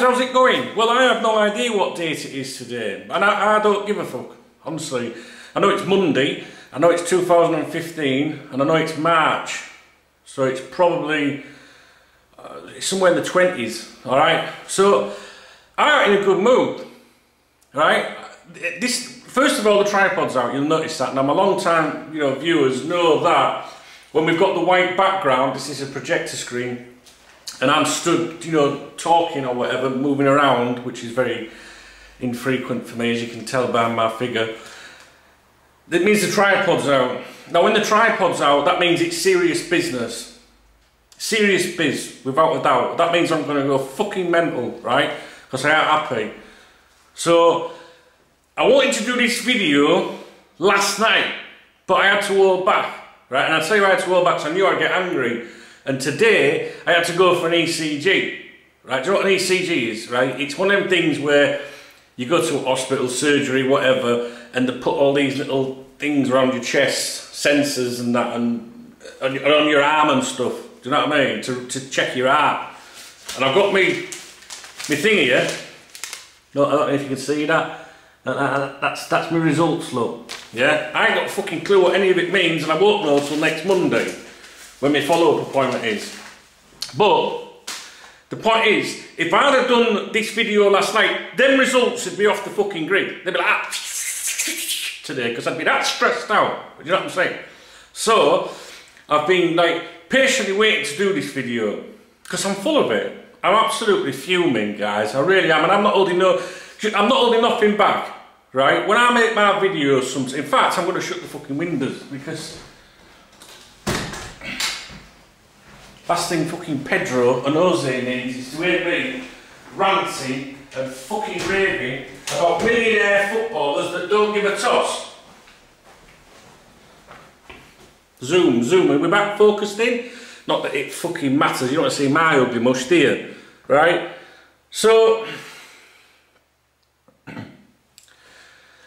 how's it going? Well, I have no idea what date it is today, and I don't give a fuck, honestly. I know it's Monday, I know it's 2015, and I know it's March, so it's probably somewhere in the 20s, alright? So, I'm in a good mood, right? First of all, the tripod's out, you'll notice that. Now, my long-time viewers know that when we've got the white background, this is a projector screen, and I'm stood, talking or whatever, moving around, which is very infrequent for me, as you can tell by my figure. That means the tripod's out. Now, when the tripod's out, that means it's serious business. Serious biz, without a doubt. That means I'm going to go fucking mental, right? Because I ain't happy. So, I wanted to do this video last night, but I had to hold back, right? And I'll tell you why I had to hold back, because I knew I'd get angry. And today, I had to go for an ECG, right? Do you know what an ECG is, right? It's one of them things where you go to a hospital, surgery, whatever, and they put all these little things around your chest, sensors and that, and on your arm and stuff. Do you know what I mean? To check your heart. And I've got me thing here. No, I don't know if you can see that. That's my results, look. Yeah? I ain't got a fucking clue what any of it means, and I won't know till next Monday, when my follow-up appointment is. But the point is, if I'd have done this video last night, them results would be off the fucking grid. They'd be like, today, because I'd be that stressed out. Do you know what I'm saying? So, I've been like patiently waiting to do this video, because I'm full of it. I'm absolutely fuming, guys. I really am, and I'm not holding nothing back, right? When I make my videos, in fact, I'm going to shut the fucking windows, because last thing fucking Pedro and Jose needs is to hear me ranting and fucking raving about millionaire footballers that don't give a toss. Zoom, are we back focused in? Not that it fucking matters, you don't want to see my ugly mush, do you? Right? So,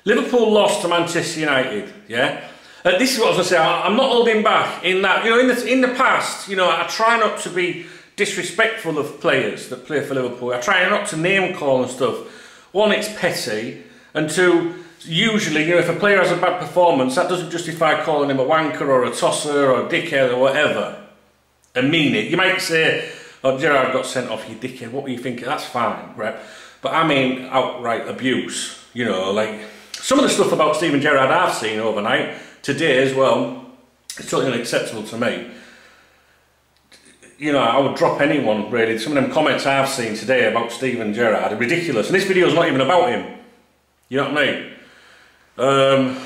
Liverpool lost to Manchester United, yeah? This is what I was going to say, I'm not holding back in that, in the past, I try not to be disrespectful of players that play for Liverpool. I try not to name call and stuff. One, it's petty, and two, usually, if a player has a bad performance, that doesn't justify calling him a wanker or a tosser or a dickhead or whatever, and mean it. You might say, oh, Gerrard got sent off, you dickhead, what were you thinking? That's fine, right? But I mean outright abuse, like, some of the stuff about Steven Gerrard I've seen overnight, today as well, it's totally unacceptable to me. I would drop anyone, really. Some of them comments I've seen today about Steven Gerrard are ridiculous. And this video's not even about him. You know what I mean?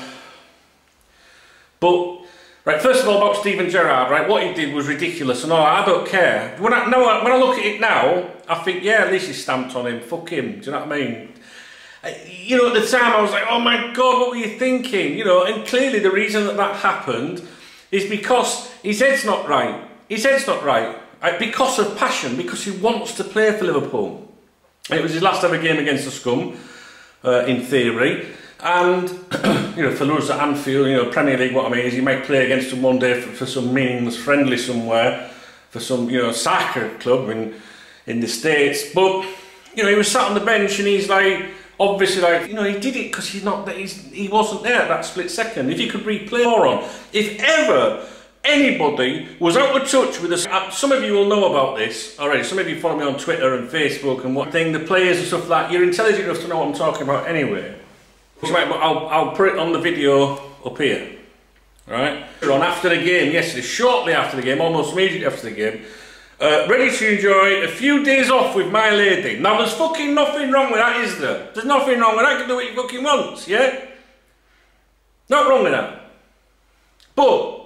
But, right, first of all, about Steven Gerrard, right, what he did was ridiculous. And I don't care. When I look at it now, I think, yeah, at least he stamped on him. Fuck him. Do you know what I mean? At the time I was like, oh my God, what were you thinking? And clearly the reason that happened is because his head's not right. His head's not right. Because of passion, because he wants to play for Liverpool. It was his last ever game against the Scum, in theory. And, for us at Anfield, Premier League, what I mean is you might play against them one day for some meaningless friendly somewhere, for some, soccer club in the States. But, he was sat on the bench and he's like, obviously, he did it because he wasn't there at that split second. If you could replay on, if ever anybody was out of touch with us, some of you will know about this already. Some of you follow me on Twitter and Facebook and what thing, the players and stuff like that. You're intelligent enough to know what I'm talking about anyway. I'll put it on the video up here, right? On after the game yesterday, shortly after the game, almost immediately after the game. Ready to enjoy a few days off with my lady. Now, there's fucking nothing wrong with that, is there? There's nothing wrong with that. You can do what you fucking want, yeah? Not wrong with that. But,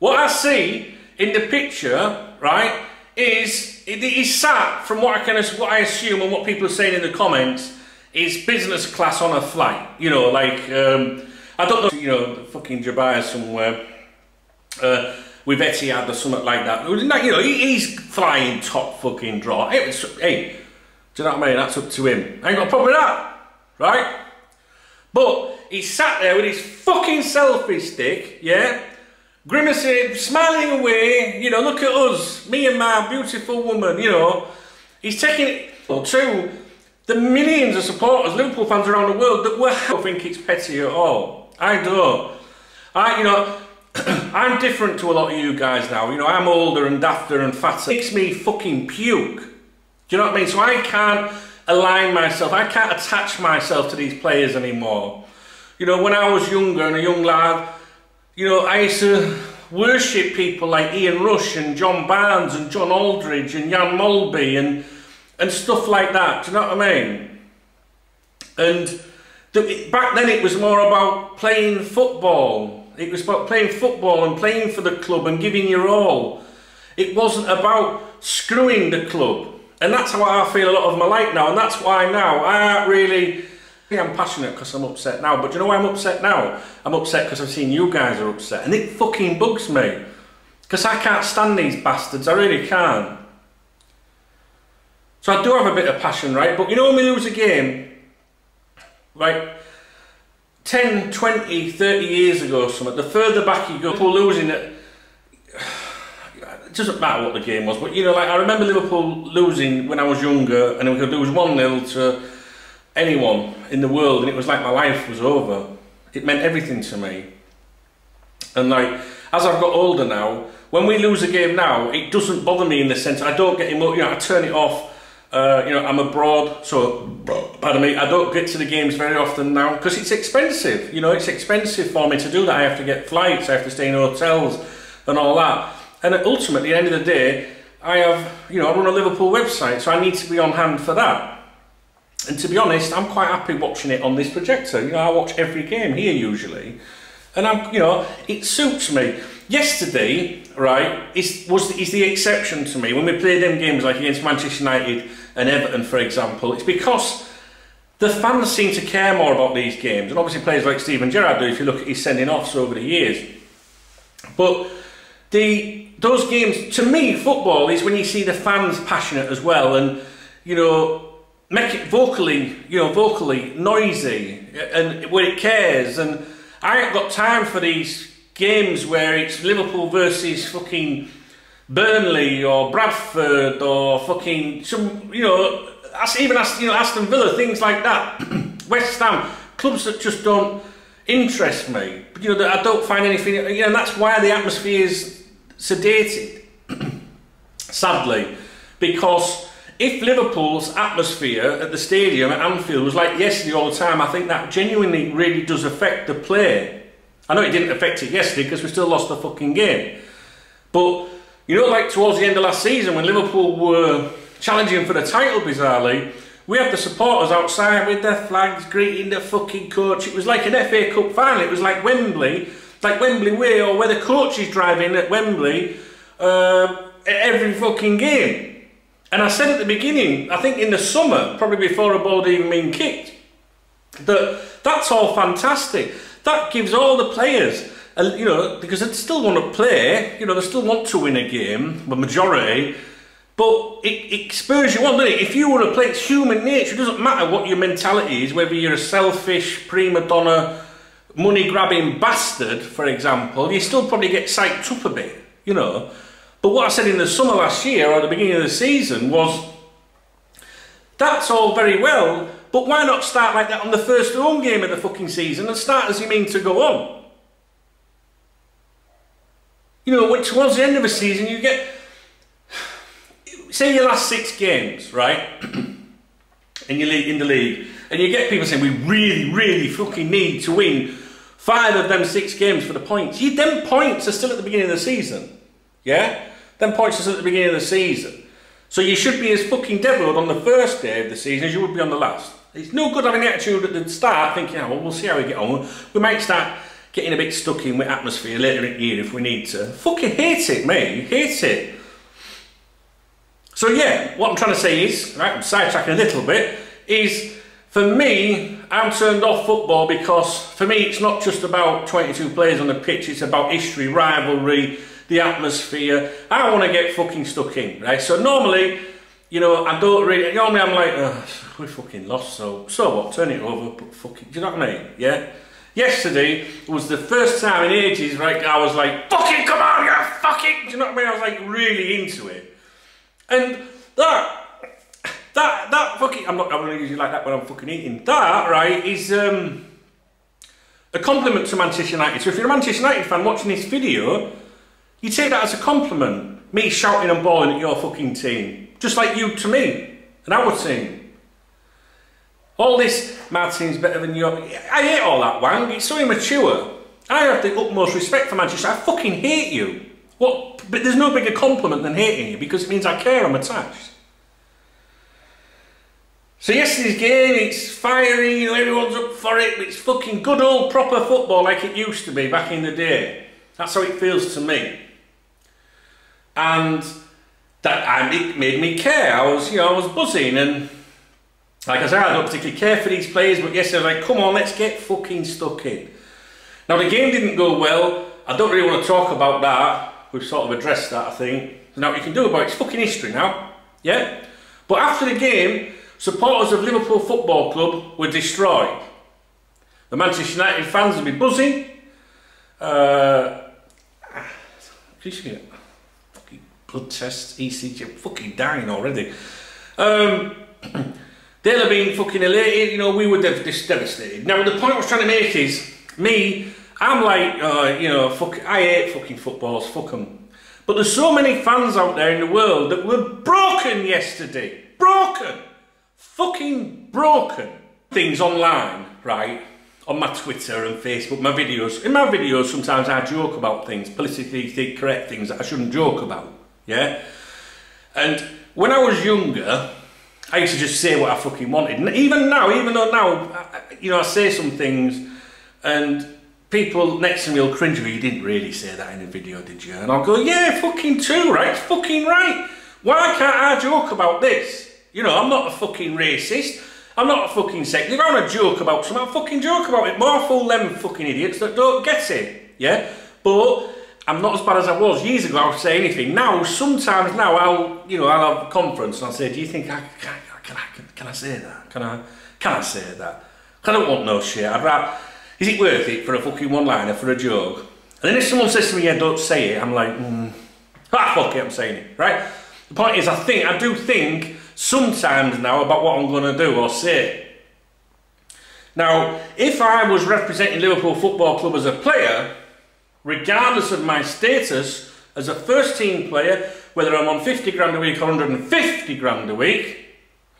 what I see in the picture, right, is he's sat, from what I assume and what people are saying in the comments, is business class on a flight. I don't know, fucking Dubai somewhere. With Etihad or something like that. He's flying top fucking draw. Hey, do you know what I mean? That's up to him. I ain't got a problem with that, right? But he sat there with his fucking selfie stick, yeah? Grimacing, smiling away, look at us, me and my beautiful woman, He's taking it, Well, two, the millions of supporters, Liverpool fans around the world that I don't think it's petty at all. I don't. You know, I'm different to a lot of you guys now. You know, I'm older and dafter and fatter. It makes me fucking puke. Do you know what I mean? So I can't align myself, I can't attach myself to these players anymore. You know, when I was younger and a young lad, you know, I used to worship people like Ian Rush and John Barnes and John Aldridge and Jan Molby and stuff like that. Do you know what I mean? And back then it was more about playing football. It was about playing football and playing for the club and giving your all. It wasn't about screwing the club. And that's how I feel a lot of my life now. And that's why now I'm passionate because I'm upset now. But do you know why I'm upset now? I'm upset because I've seen you guys are upset. And it fucking bugs me. Because I can't stand these bastards. I really can't. So I do have a bit of passion, right? But you know when we lose a game, like 10, 20, 30 years ago or something, the further back you go, people losing it, it doesn't matter what the game was, but you know, like I remember Liverpool losing when I was younger, and we could lose 1-0 to anyone in the world, and it was like my life was over. It meant everything to me. And like, as I've got older now, when we lose a game now, it doesn't bother me in the sense I don't get emotional. You know, I turn it off. You know, I'm abroad, so pardon me, I don't get to the games very often now because it's expensive. You know, it's expensive for me to do that. I have to get flights, I have to stay in hotels and all that. And ultimately, at the end of the day, I run a Liverpool website, so I need to be on hand for that. And to be honest, I'm quite happy watching it on this projector. You know, I watch every game here usually, and you know, it suits me. Yesterday, right, is the exception to me. When we play them games like against Manchester United and Everton, for example, it's because the fans seem to care more about these games, and obviously players like Steven Gerrard do. If you look at his sending-offs over the years, but those games, to me, football is when you see the fans passionate as well, and you know, make it vocally noisy, and where it cares. And I ain't got time for these games where it's Liverpool versus fucking Burnley or Bradford or fucking some, you know, Aston Villa, things like that. West Ham, clubs that just don't interest me. But you know, that I don't find anything. You know, and that's why the atmosphere is sedated, sadly, because if Liverpool's atmosphere at the stadium at Anfield was like yesterday all the time, I think that genuinely really does affect the play. I know it didn't affect it yesterday because we still lost the fucking game, but you know, like towards the end of last season when Liverpool were challenging for the title, bizarrely, we had the supporters outside with their flags greeting the fucking coach. It was like an FA Cup final. It was like Wembley Way, or where the coach is driving at Wembley every fucking game. And I said at the beginning, I think in the summer, probably before a ball had even been kicked, that's all fantastic. That gives all the players, you know, because they still want to play, you know, they still want to win a game, the majority, but it spurs you on, doesn't it? If you want to play, it's human nature. It doesn't matter what your mentality is, whether you're a selfish, prima donna, money-grabbing bastard, for example, you still probably get psyched up a bit, you know. But what I said in the summer last year, or at the beginning of the season, was that's all very well, but why not start like that on the first home game of the fucking season and start as you mean to go on? You know, when towards the end of a season you get, say your last 6 games, right, in the league, and you get people saying we really, really fucking need to win 5 of them 6 games for the points. Them points are still at the beginning of the season. Yeah? Them points are still at the beginning of the season. So you should be as fucking deviled on the first day of the season as you would be on the last. It's no good having the attitude at the start thinking, oh, well, we'll see how we get on. We might start getting a bit stuck in with atmosphere later in the year if we need to. Fucking hate it, mate. Hate it. So yeah, what I'm trying to say is, right, I'm sidetracking a little bit, is for me, I'm turned off football because for me it's not just about 22 players on the pitch, it's about history, rivalry, the atmosphere. I want to get fucking stuck in, right? So normally, you know, I don't really, normally I'm like, oh, we fucking lost, so what, turn it over, but fucking, do you know what I mean? Yeah? Yesterday was the first time in ages, right, I was like, fucking come on, you That fucking, I'm not going to use it like that when I'm fucking eating. That, right, is a compliment to Manchester United. So if you're a Manchester United fan watching this video, you take that as a compliment. Me shouting and bawling at your fucking team. Just like you to me and our team. All this, my team's better than your... I hate all that wang. It's so immature. I have the utmost respect for Manchester. I fucking hate you. What? But there's no bigger compliment than hating you because it means I care, I'm attached. So yesterday's game, it's fiery, you know, everyone's up for it. It's fucking good old proper football like it used to be back in the day. That's how it feels to me. And it made me care. I was buzzing, and like I said, I don't particularly care for these players, but yesterday I was like, come on, let's get fucking stuck in. Now the game didn't go well. I don't really want to talk about that. We've sort of addressed that, I think. Now what you can do about it, it's fucking history now. Yeah? But after the game, supporters of Liverpool Football Club were destroyed. The Manchester United fans will be buzzing. Fucking blood tests, ECG, I'm fucking dying already. They'll have been fucking elated, you know, we were devastated. Now the point I was trying to make is, I'm like, you know, I hate fucking footballs, fuck them. But there's so many fans out there in the world that were broken yesterday. Broken! Fucking broken. Things online, right? On my Twitter and Facebook, my videos. In my videos, sometimes I joke about things, politically correct things that I shouldn't joke about, yeah? And when I was younger, I used to just say what I fucking wanted. And even though now, you know, I say some things and people next to me will cringe me, you didn't really say that in a video, did you? And I'll go, yeah, fucking true, right? It's fucking right. Why can't I joke about this? You know, I'm not a fucking racist. I'm not a fucking sexist. If I want to joke about something, I'll fucking joke about it. More fool them fucking idiots that don't get it, yeah? But I'm not as bad as I was years ago. I'll say anything. Now, sometimes now, I'll have a conference and I'll say, do you think can I say that? Can I say that? I don't want no shit. I'd rather, is it worth it for a fucking one-liner, for a joke? And then if someone says to me, yeah, don't say it, I'm like, fuck it, I'm saying it, right? The point is, I do think sometimes now about what I'm going to do or say. Now, if I was representing Liverpool Football Club as a player, regardless of my status as a first team player, whether I'm on 50 grand a week or 150 grand a week,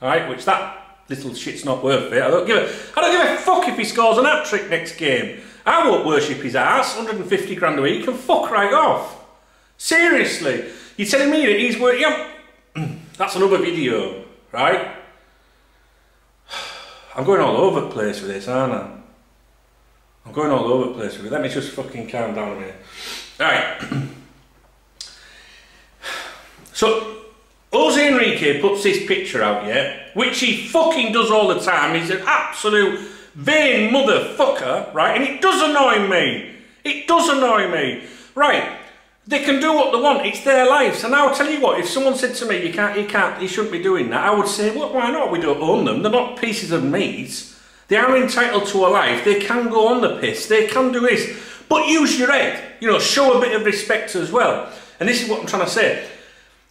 right, which that little shit's not worth it. I don't give a fuck if he scores an hat-trick next game. I won't worship his ass, 150 grand a week, and fuck right off. Seriously. You're telling me that he's worth... Yeah, that's another video, right? I'm going all over the place with this, aren't I? I'm going all over the place with it. Let me just fucking calm down a minute. Alright. So, Jose Enrique puts this picture out, yeah? Which he fucking does all the time. He's an absolute vain motherfucker, right? And it does annoy me. It does annoy me. Right. They can do what they want, it's their lives. And I'll tell you what, if someone said to me, you shouldn't be doing that, I would say, well, why not? We don't own them, they're not pieces of meat. They are entitled to a life, they can go on the piss, they can do this. But use your head, you know, show a bit of respect as well. And this is what I'm trying to say.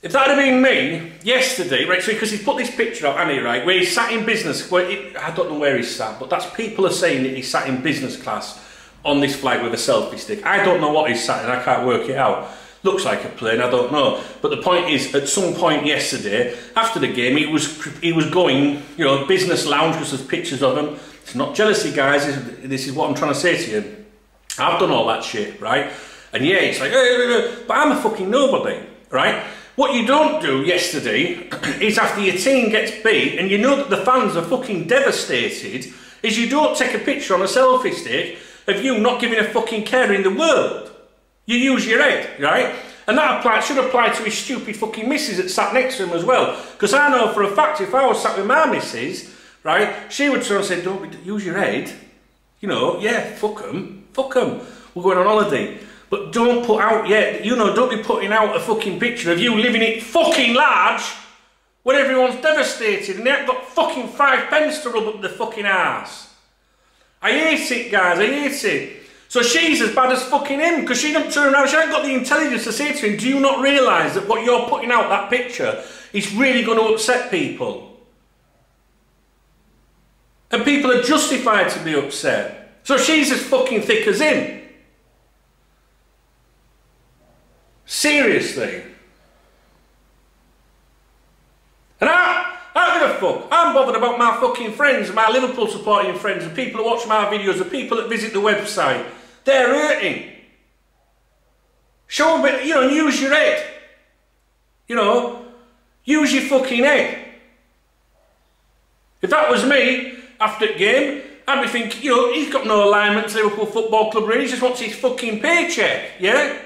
If that had been me, yesterday, right, so because he's put this picture out, hasn't he, right, where he's sat in business, I don't know where he's sat, but that's people are saying that he's sat in business class on this flight with a selfie stick. I don't know what he's sat in, I can't work it out. Looks like a plane, I don't know. But the point is, at some point yesterday, after the game, he was going, you know, business lounge, because there's pictures of him. It's not jealousy, guys, this is what I'm trying to say to you. I've done all that shit, right? And yeah, it's like, but I'm a fucking nobody, right? What you don't do yesterday is after your team gets beat and you know that the fans are fucking devastated, is you don't take a picture on a selfie stick of you not giving a fucking care in the world. You use your head, right? And that should apply to his stupid fucking missus that sat next to him as well. Because I know for a fact if I was sat with my missus, right, she would turn and say, use your head. You know, yeah, fuck them. We're going on holiday. But don't put out, don't be putting out a fucking picture of you living it fucking large when everyone's devastated and they haven't got fucking 5 pence to rub up their fucking arse. I hate it, guys, I hate it. So she's as bad as fucking him because she don't turn around, she ain't got the intelligence to say to him, do you not realise that what you're putting out, that picture, is really going to upset people? And people are justified to be upset. So she's as fucking thick as him. Seriously. And I don't give a fuck. I'm bothered about my fucking friends, my Liverpool supporting friends, the people who watch my videos, the people that visit the website. They're hurting. Show a bit, you know, and use your head. You know, use your fucking head. If that was me, after the game, I'd be thinking, you know, he's got no alignment to Liverpool Football Club, really, he just wants his fucking paycheck, yeah?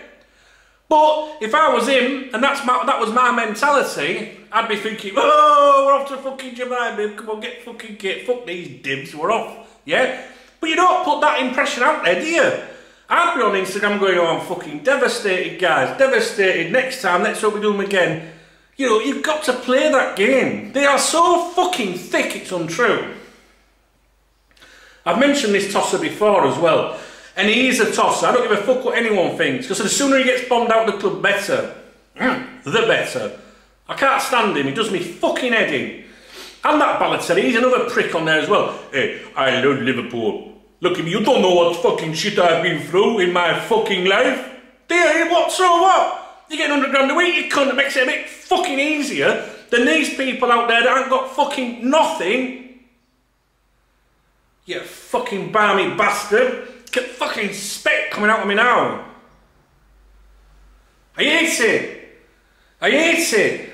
But if I was him, and that was my mentality, I'd be thinking, oh, we're off to fucking Jamaica, babe. Come on, get fucking kit. Fuck these dibs, we're off. Yeah? But you don't put that impression out there, do you? I'd be on Instagram going, oh, I'm fucking devastated, guys. Devastated. Next time, let's hope we do them again. You know, you've got to play that game. They are so fucking thick, it's untrue. I've mentioned this tosser before as well. And he is a tosser. I don't give a fuck what anyone thinks. Because the sooner he gets bombed out of the club, better. The better. I can't stand him. He does me fucking head in. And that Balotelli, he's another prick on there as well. Hey, I love Liverpool. Look at me, you don't know what fucking shit I've been through in my fucking life. Do you? What? So what? You get 100 grand a week, you cunt. It makes it a bit fucking easier than these people out there that ain't got fucking nothing. You fucking balmy bastard. Get fucking spit coming out of me now. I hate it. I hate it.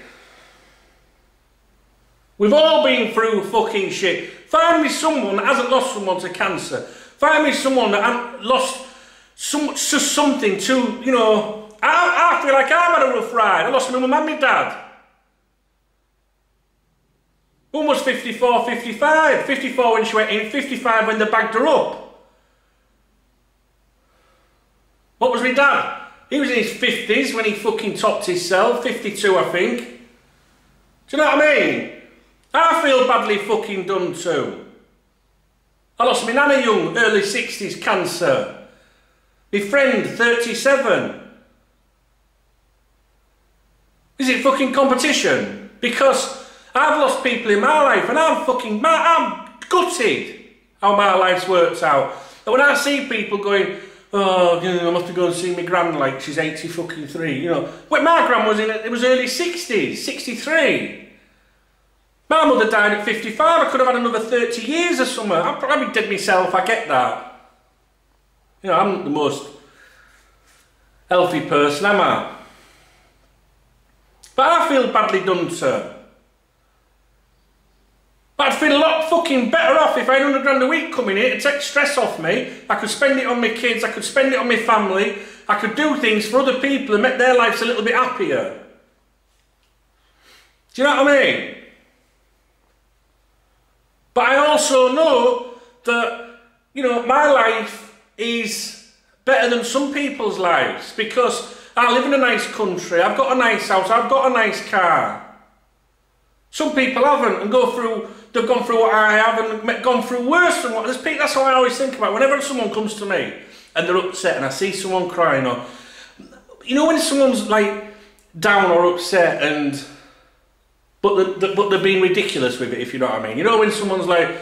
We've all been through fucking shit. Find me someone that hasn't lost someone to cancer. Find me someone that hasn't lost something to, you know... I feel like I've had a rough ride. I lost my mum and my dad. Mum was 54, 55. 54 when she went in, 55 when they bagged her up. What was my dad? He was in his 50s when he fucking topped himself. 52, I think. Do you know what I mean? I feel badly fucking done too. I lost my nana young, early 60s, cancer. My friend, 37. Is it fucking competition? Because I've lost people in my life and I'm gutted how my life's worked out. And when I see people going, oh, you know, I must go and see my gran like she's 80 fucking 3, you know. When my gran was in it was early 60s, 63. My mother died at 55, I could have had another 30 years or something. I'd probably dead myself, I get that. You know, I'm not the most healthy person, am I? But I feel badly done, sir. But I'd feel a lot fucking better off if I had 100 grand a week coming in to take stress off me. I could spend it on my kids, I could spend it on my family, I could do things for other people and make their lives a little bit happier. Do you know what I mean? But I also know that, you know, my life is better than some people's lives because I live in a nice country, I've got a nice house, I've got a nice car. Some people haven't and they've gone through what I have and gone through worse than what... That's how I always think about it. Whenever someone comes to me and they're upset and I see someone crying or... You know when someone's like down or upset and... But they're being ridiculous with it, if you know what I mean. You know when someone's like,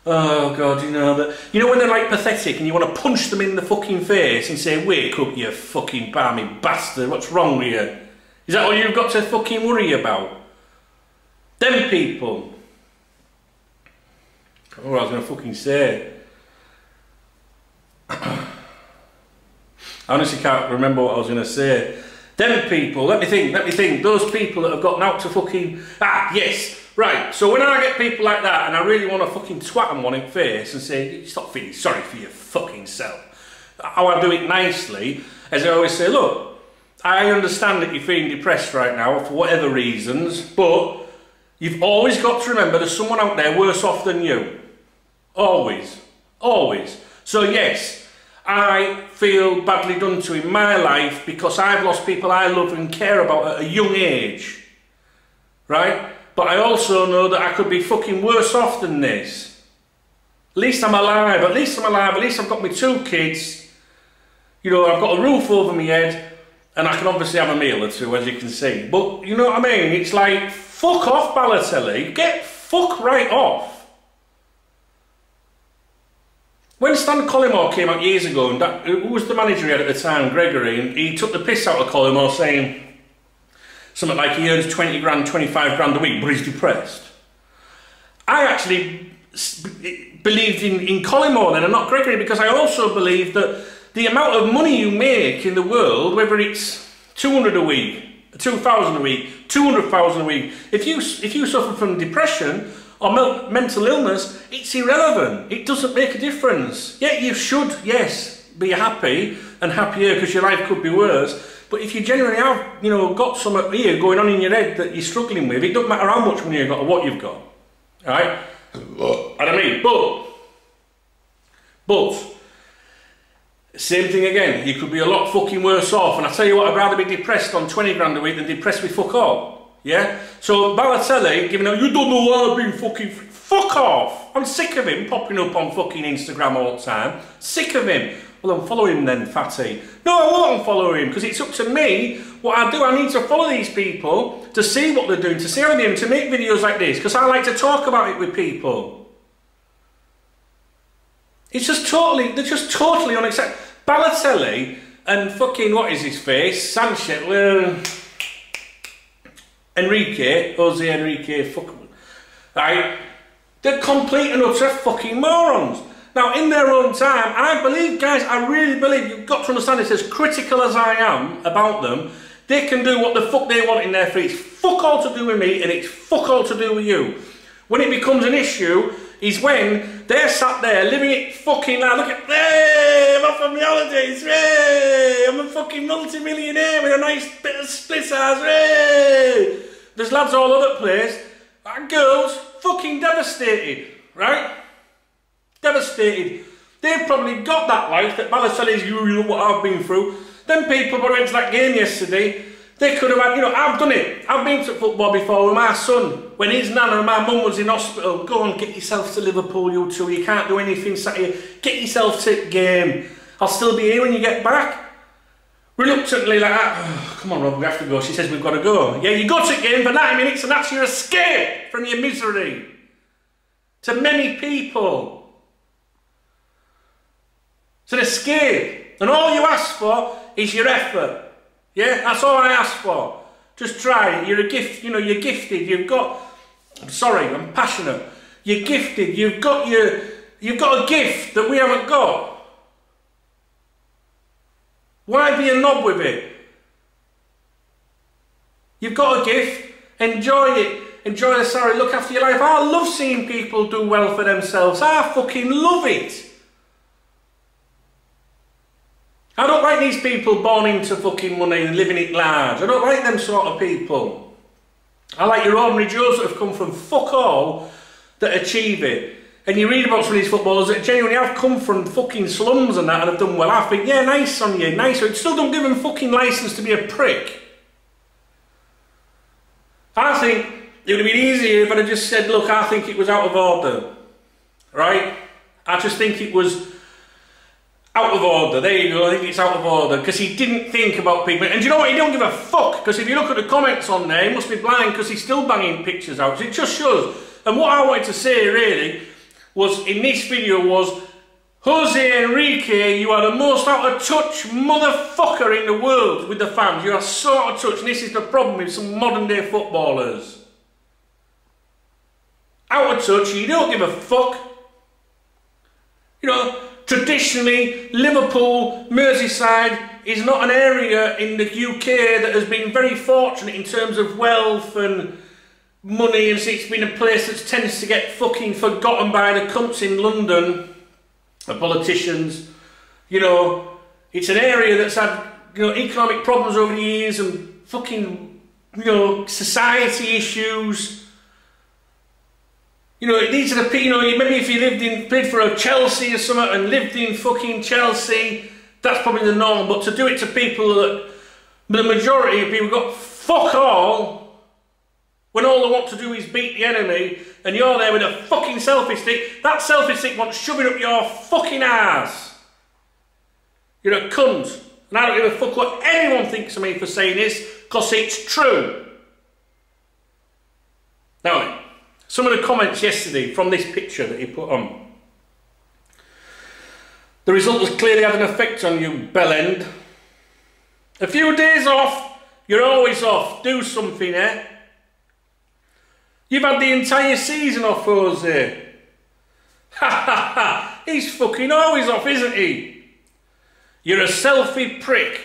oh God, you know, when they're like pathetic and you want to punch them in the fucking face and say, wake up, you fucking balmy bastard, what's wrong with you? Is that all you've got to fucking worry about? Them people. Oh, what I was going to fucking say. I honestly can't remember what I was going to say. Them people, let me think, those people that have gotten out to fucking... Ah, yes, right, so when I get people like that and I really want to fucking twat them one in the face and say, stop feeling sorry for your fucking self. How I do it nicely, as I always say, look, I understand that you're feeling depressed right now for whatever reasons, but you've always got to remember there's someone out there worse off than you. Always. Always. So yes, I feel badly done to in my life because I've lost people I love and care about at a young age. Right? But I also know that I could be fucking worse off than this. At least I'm alive. At least I'm alive. At least I've got my 2 kids. You know, I've got a roof over my head. And I can obviously have a meal or 2, as you can see. But, you know what I mean? It's like, fuck off, Balotelli. Get fuck right off. When Stan Collymore came out years ago, and who was the manager he had at the time, Gregory, and he took the piss out of Collymore saying something like he earns 20 grand, 25 grand a week, but he's depressed. I actually believed in Collymore then and not Gregory, because I also believe that the amount of money you make in the world, whether it's 200 a week, 2,000 a week, 200,000 a week, if you suffer from depression or mental illness, it's irrelevant. It doesn't make a difference. Yeah, you should, yes, be happy and happier because your life could be worse. But if you genuinely have, you know, got something here going on in your head that you're struggling with, it doesn't matter how much money you've got or what you've got. Right? I mean, but same thing again. You could be a lot fucking worse off. And I tell you what, I'd rather be depressed on 20 grand a week than depressed with fuck all. Yeah? So Balotelli giving out, you don't know why I've been fucking... Fuck off! I'm sick of him popping up on fucking Instagram all the time. Sick of him. Well, unfollow him then, fatty. No, I won't unfollow him, because it's up to me what I do. I need to follow these people to see what they're doing, to see how they're doing, to make videos like this, because I like to talk about it with people. It's just totally, they're just totally unacceptable. Balotelli and fucking, what is his face? Sanchez, Jose Enrique, fuck, right? They're complete and utter fucking morons. Now, in their own time, and I believe, guys, I really believe, you've got to understand this, as critical as I am about them, they can do what the fuck they want in their feet. It's fuck all to do with me, and it's fuck all to do with you. When it becomes an issue, is when they're sat there living it fucking loud. Look at, hey, I'm off on my holidays, hey, I'm a fucking multi-millionaire with a nice bit of split house, hey. There's lads all over the place, and girls fucking devastated, right? Devastated. They've probably got that life that Balotelli's, you know what I've been through. Them people who went to that game yesterday, they could have had, you know, I've done it. I've been to football before with my son. When his nana and my mum was in hospital, go on, get yourself to Liverpool, you two. You can't do anything sat here. Get yourself to the game. I'll still be here when you get back. Reluctantly like that, oh, come on Rob, we have to go. She says we've got to go. Yeah, you go to the game for 90 minutes and that's your escape from your misery. To many people. It's an escape. And all you ask for is your effort. Yeah, that's all I ask for. Just try it. You're a gift, you know, you're gifted. You've got, I'm sorry, I'm passionate. You're gifted. You've got a gift that we haven't got. Why be a knob with it? You've got a gift. Enjoy it. Enjoy the salary. Look after your life. I love seeing people do well for themselves. I fucking love it. I don't like these people born into fucking money and living it large. I don't like them sort of people. I like your ordinary Joes that have come from fuck all that achieve it. And you read about some of these footballers that genuinely have come from fucking slums and that and have done well. I think, yeah, nice on you, nice. It still don't give them fucking licence to be a prick. I think it would have been easier if I'd have just said, look, I think it was out of order. Right? I just think it was out of order. There you go, I think it's out of order. Because he didn't think about people. And do you know what? He don't give a fuck. Because if you look at the comments on there, he must be blind because he's still banging pictures out. It just shows. And what I wanted to say really was, in this video, was Jose Enrique, you are the most out of touch motherfucker in the world with the fans. You are so out of touch, and this is the problem with some modern day footballers. Out of touch, you don't give a fuck. You know, traditionally, Liverpool, Merseyside is not an area in the UK that has been very fortunate in terms of wealth and money, and it's been a place that tends to get fucking forgotten by the cunts in London, the politicians. You know, it's an area that's had, you know, economic problems over the years and fucking, you know, society issues. You know, these are the, you know, maybe if you played for a Chelsea or something and lived in fucking Chelsea, that's probably the norm. But to do it to people that, the majority of people got fuck all, when all they want to do is beat the enemy, and you're there with a fucking selfie stick, that selfie stick wants shoving up your fucking ass. You're a cunt. And I don't give a fuck what anyone thinks of me for saying this, because it's true. Now, some of the comments yesterday from this picture that he put on. The result has clearly had an effect on you, bellend. A few days off, you're always off. Do something, eh? You've had the entire season off, Jose. Ha ha ha! He's fucking always off, isn't he? You're a selfie prick.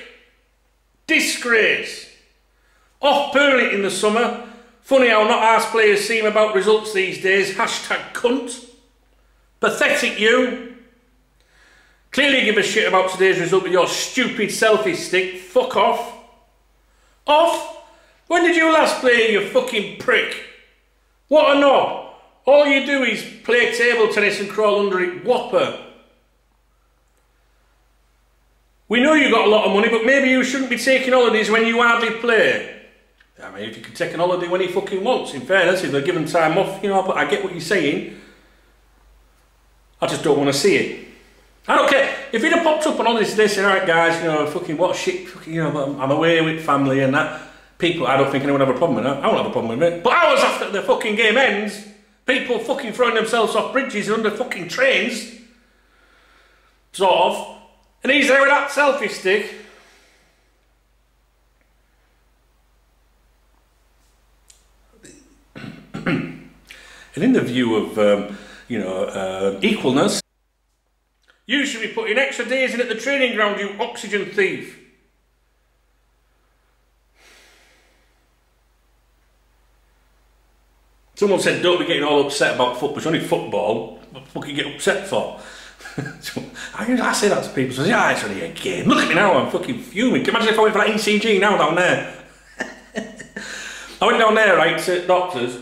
Disgrace. Off permanently in the summer. Funny how not asked players seem about results these days. Hashtag cunt. Pathetic you. Clearly give a shit about today's result with your stupid selfie stick. Fuck off. Off? When did you last play, you fucking prick? What a knob. All you do is play table tennis and crawl under it. Whopper. We know you got a lot of money, but maybe you shouldn't be taking holidays when you hardly play. I mean, if you can take an holiday when he fucking wants, in fairness, if they're given time off, you know, but I get what you're saying. I just don't want to see it. I don't care. If he'd have popped up on all this, alright guys, you know, fucking what shit, fucking, you know, I'm away with family and that. People, I don't think anyone would have a problem with that. I won't have a problem with it. But hours after the fucking game ends, people fucking throwing themselves off bridges and under fucking trains, sort of, and he's there with that selfie stick. And in the view of, you know, equalness, you should be putting extra days in at the training ground, you oxygen thief. Someone said, don't be getting all upset about football. It's only football. What the fuck you get upset for? I say that to people. So, yeah, it's only a game. Look at me now, I'm fucking fuming. Can you imagine if I went for that ECG now down there? I went down there, right, to doctors,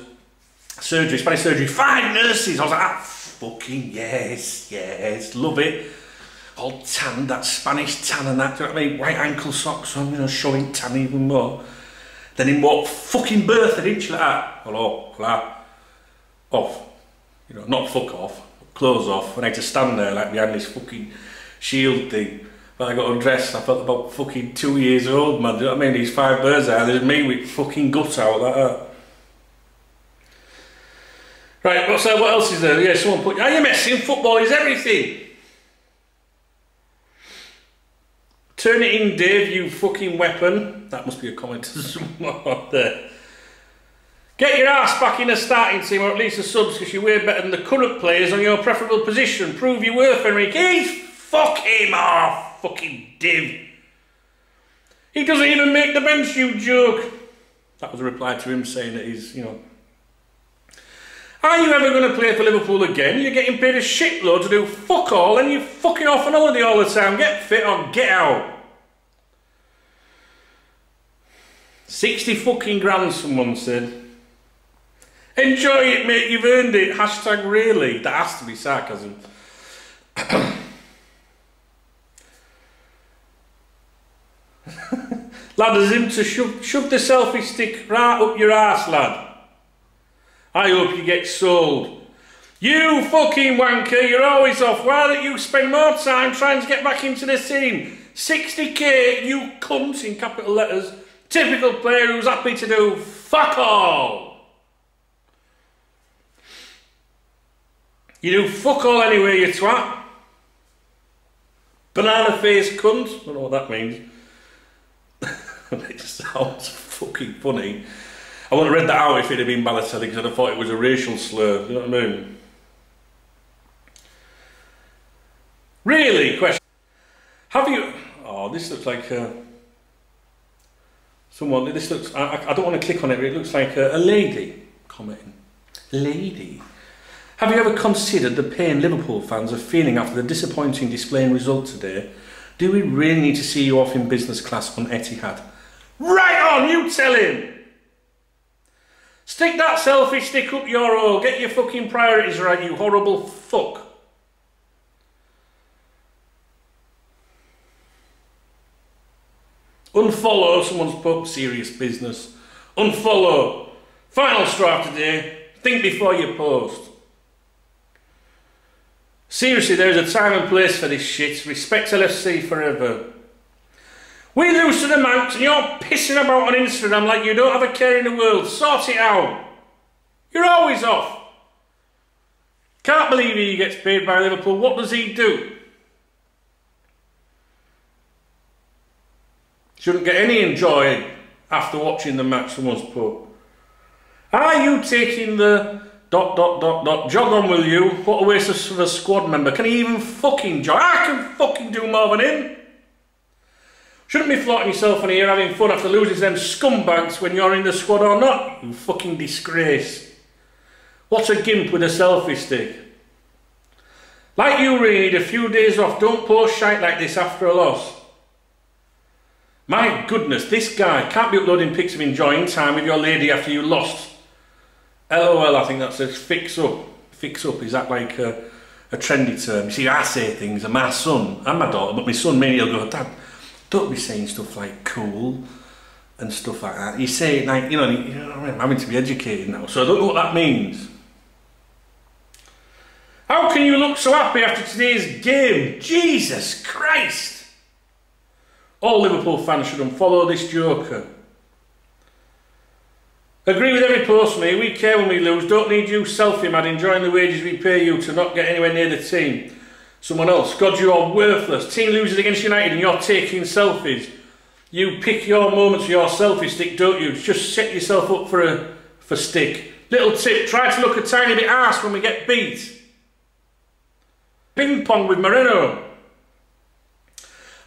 surgery, Spanish surgery, 5 nurses. I was like, ah, fucking yes, love it. All tanned, that Spanish tan and that, do you know what I mean? White ankle socks on, you know, showing tan even more. Then in walked fucking Bertha, didn't she, like that? Hello, flat, off. You know, not fuck off, clothes off. And I had to stand there like behind this fucking shield thing. When I got undressed, I felt about fucking 2 years old, man. Do you know what I mean? These 5 birds there, there's me with fucking guts out like that. Right, what else is there? Yeah, someone put, are you messing? Football is everything. Turn it in, Dave, you fucking weapon. That must be a comment to someone out there. Get your ass back in the starting team, or at least the subs, because you're way better than the current players on your preferable position. Prove your worth, Enrique. Fuck him off, fucking div. He doesn't even make the bench, you joke. That was a reply to him saying that he's, you know. Are you ever going to play for Liverpool again? You're getting paid a shitload to do fuck all and you're fucking off on holiday all the time. Get fit or get out. 60 fucking grand, someone said. Enjoy it, mate, you've earned it. Hashtag really. That has to be sarcasm. Lad, as him to shove the selfie stick right up your arse, lad. I hope you get sold. You fucking wanker, you're always off. Why don't you spend more time trying to get back into the team? 60k, you cunt, in capital letters. Typical player who's happy to do fuck all. You do fuck all anyway, you twat. Banana face cunt. I don't know what that means. It sounds fucking funny. I wouldn't have read that out if it had been Balotelli because I'd have thought it was a racial slur, you know what I mean? Really? Question. Have you... Oh, this looks like someone... This looks... I don't want to click on it, but it looks like a lady commenting. Lady. Have you ever considered the pain Liverpool fans are feeling after the disappointing display and result today? Do we really need to see you off in business class on Etihad? Right on, you tell him! Stick that selfie stick up your hole. Get your fucking priorities right, you horrible fuck. Unfollow, someone's put serious business. Unfollow. Final straw today. Think before you post. Seriously, there's a time and place for this shit. Respect LFC forever. We lose to the Manx and you're pissing about on Instagram like you don't have a care in the world. Sort it out. You're always off. Can't believe he gets paid by Liverpool. What does he do? Shouldn't get any enjoy after watching the match, someone's put. Are you taking the ... Jog on, will you? What a waste of a squad member. Can he even fucking jog? I can fucking do more than him. Shouldn't be flaunting yourself on here having fun after losing them scumbags when you're in the squad or not. You fucking disgrace. What's a gimp with a selfie stick? Like you really need a few days off. Don't post shite like this after a loss. My goodness, this guy can't be uploading pics of enjoying time with your lady after you lost. LOL, I think that says fix up. Fix up, is that like a trendy term? You see, I say things, and my son, and my daughter, but my son mainly will go, Dad, don't be saying stuff like cool and stuff like that. You say it like, you know I'm having to be educated now, so I don't know what that means. How can you look so happy after today's game? Jesus Christ! All Liverpool fans should unfollow this joker. Agree with every post, me. We care when we lose. Don't need you selfie mad enjoying the wages we pay you to not get anywhere near the team. Someone else. God, you are worthless. Team loses against United and you're taking selfies. You pick your moments for your selfie stick, don't you? Just set yourself up for stick. Little tip, try to look a tiny bit arse when we get beat. Ping pong with Moreno.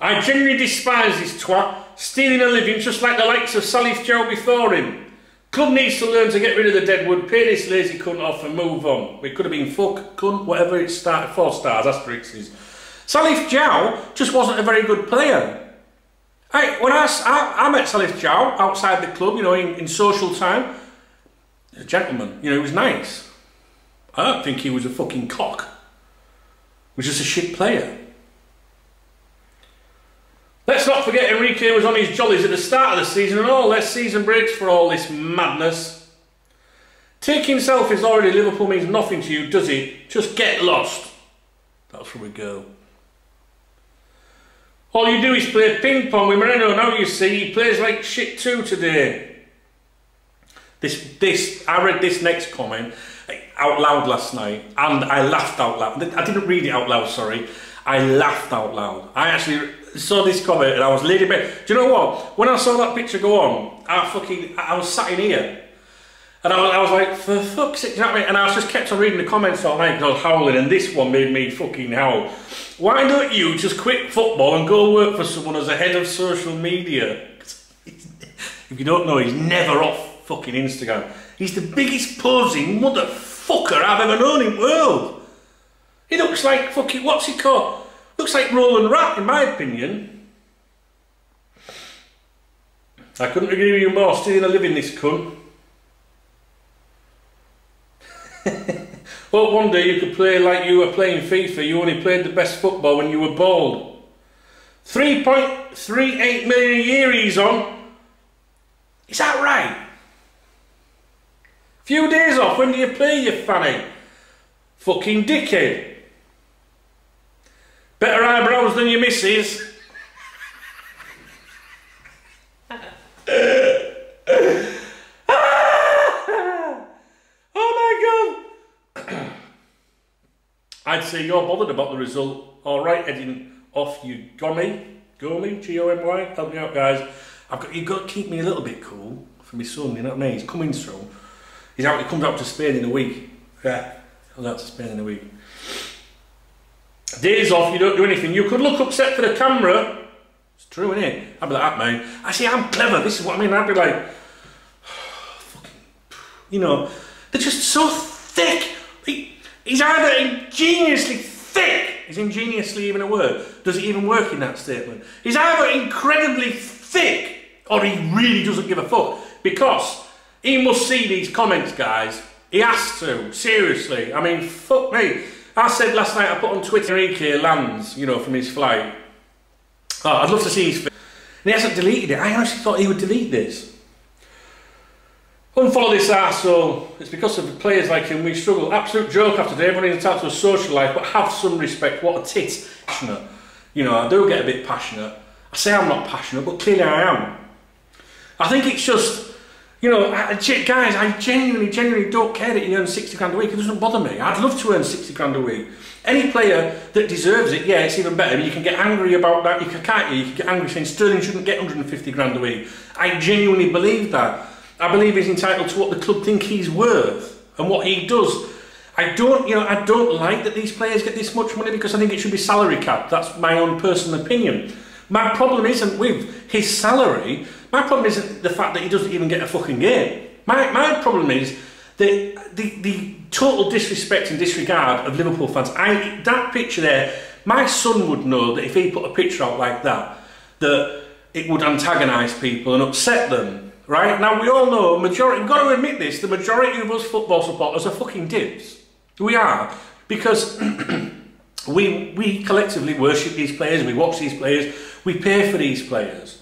I genuinely despise this twat, stealing a living just like the likes of Salif Joe before him. Club needs to learn to get rid of the deadwood, pay this lazy cunt off and move on. It could have been fuck, cunt, whatever it started, 4 stars, asterisks. Salif Jow just wasn't a very good player. When I met Salif Jow outside the club, you know, in social time, a gentleman, you know, he was nice. I don't think he was a fucking cock. He was just a shit player. Let's not forget Enrique was on his jollies at the start of the season and all less season breaks for all this madness. Taking selfies already Liverpool means nothing to you, does it? Just get lost. That's where we go. All you do is play ping pong with Moreno. Now you see, he plays like shit too today. I read this next comment out loud last night and I laughed out loud. I didn't read it out loud, sorry. I laughed out loud. I actually saw this comment and I was laid in bed. Do you know what? When I saw that picture go on, I was sat in here and I was like, for fuck's sake, you know what I mean? And I just kept on reading the comments all night because I was howling and this one made me fucking howl. Why don't you just quit football and go work for someone as a head of social media? If you don't know, he's never off fucking Instagram. He's the biggest posing motherfucker I've ever known in the world. He looks like fucking, what's he called? Looks like Roland Rat, in my opinion. I couldn't agree with you more, stealing a living, this cunt. Hope one day you could play like you were playing FIFA. You only played the best football when you were bald. 3.38 million a year he's on. Is that right? Few days off, when do you play, you fanny? Fucking dickhead. Better eyebrows than your missus. Oh my God. I'd say you're bothered about the result. All right, heading off you Gomy, G-O-M-Y. Help me out, guys. You've got to keep me a little bit cool for my son, you know what I mean? He's coming through. He comes out to Spain in a week. Yeah, comes out to Spain in a week. Days off, you don't do anything. You could look upset for the camera. It's true, isn't it? I'd be like that, man. Actually, I'm clever. This is what I mean. I'd be like, fucking, you know, they're just so thick. He's either ingeniously thick. Is ingeniously even a word? Does it even work in that statement? He's either incredibly thick or he really doesn't give a fuck. Because he must see these comments, guys. He has to. Seriously. I mean, fuck me. I said last night, I put on Twitter, Enrique lands, you know, from his flight. Oh, I'd love to see his face. And he hasn't deleted it. I honestly thought he would delete this. Unfollow this arsehole. It's because of players like him we struggle. Absolute joke after day. Everyone is entitled to a social life, but have some respect. What a tit. Passionate. You know, I do get a bit passionate. I say I'm not passionate, but clearly I am. I think it's just, You know, guys, I genuinely don't care that you earn 60 grand a week. It doesn't bother me. I'd love to earn 60 grand a week. Any player that deserves it, yeah, it's even better. You can get angry about that, can't you? You can get angry saying Sterling shouldn't get 150 grand a week. I genuinely believe that. I believe he's entitled to what the club think he's worth and what he does. I don't like that these players get this much money because I think it should be salary capped. That's my own personal opinion. My problem isn't with his salary. My problem isn't the fact that he doesn't even get a fucking game. My problem is the total disrespect and disregard of Liverpool fans. That picture there, my son would know that if he put a picture out like that, that it would antagonise people and upset them, right? Now, we all know, we've got to admit this, the majority of us football supporters are fucking dibs. We are, because we collectively worship these players, we watch these players, we pay for these players.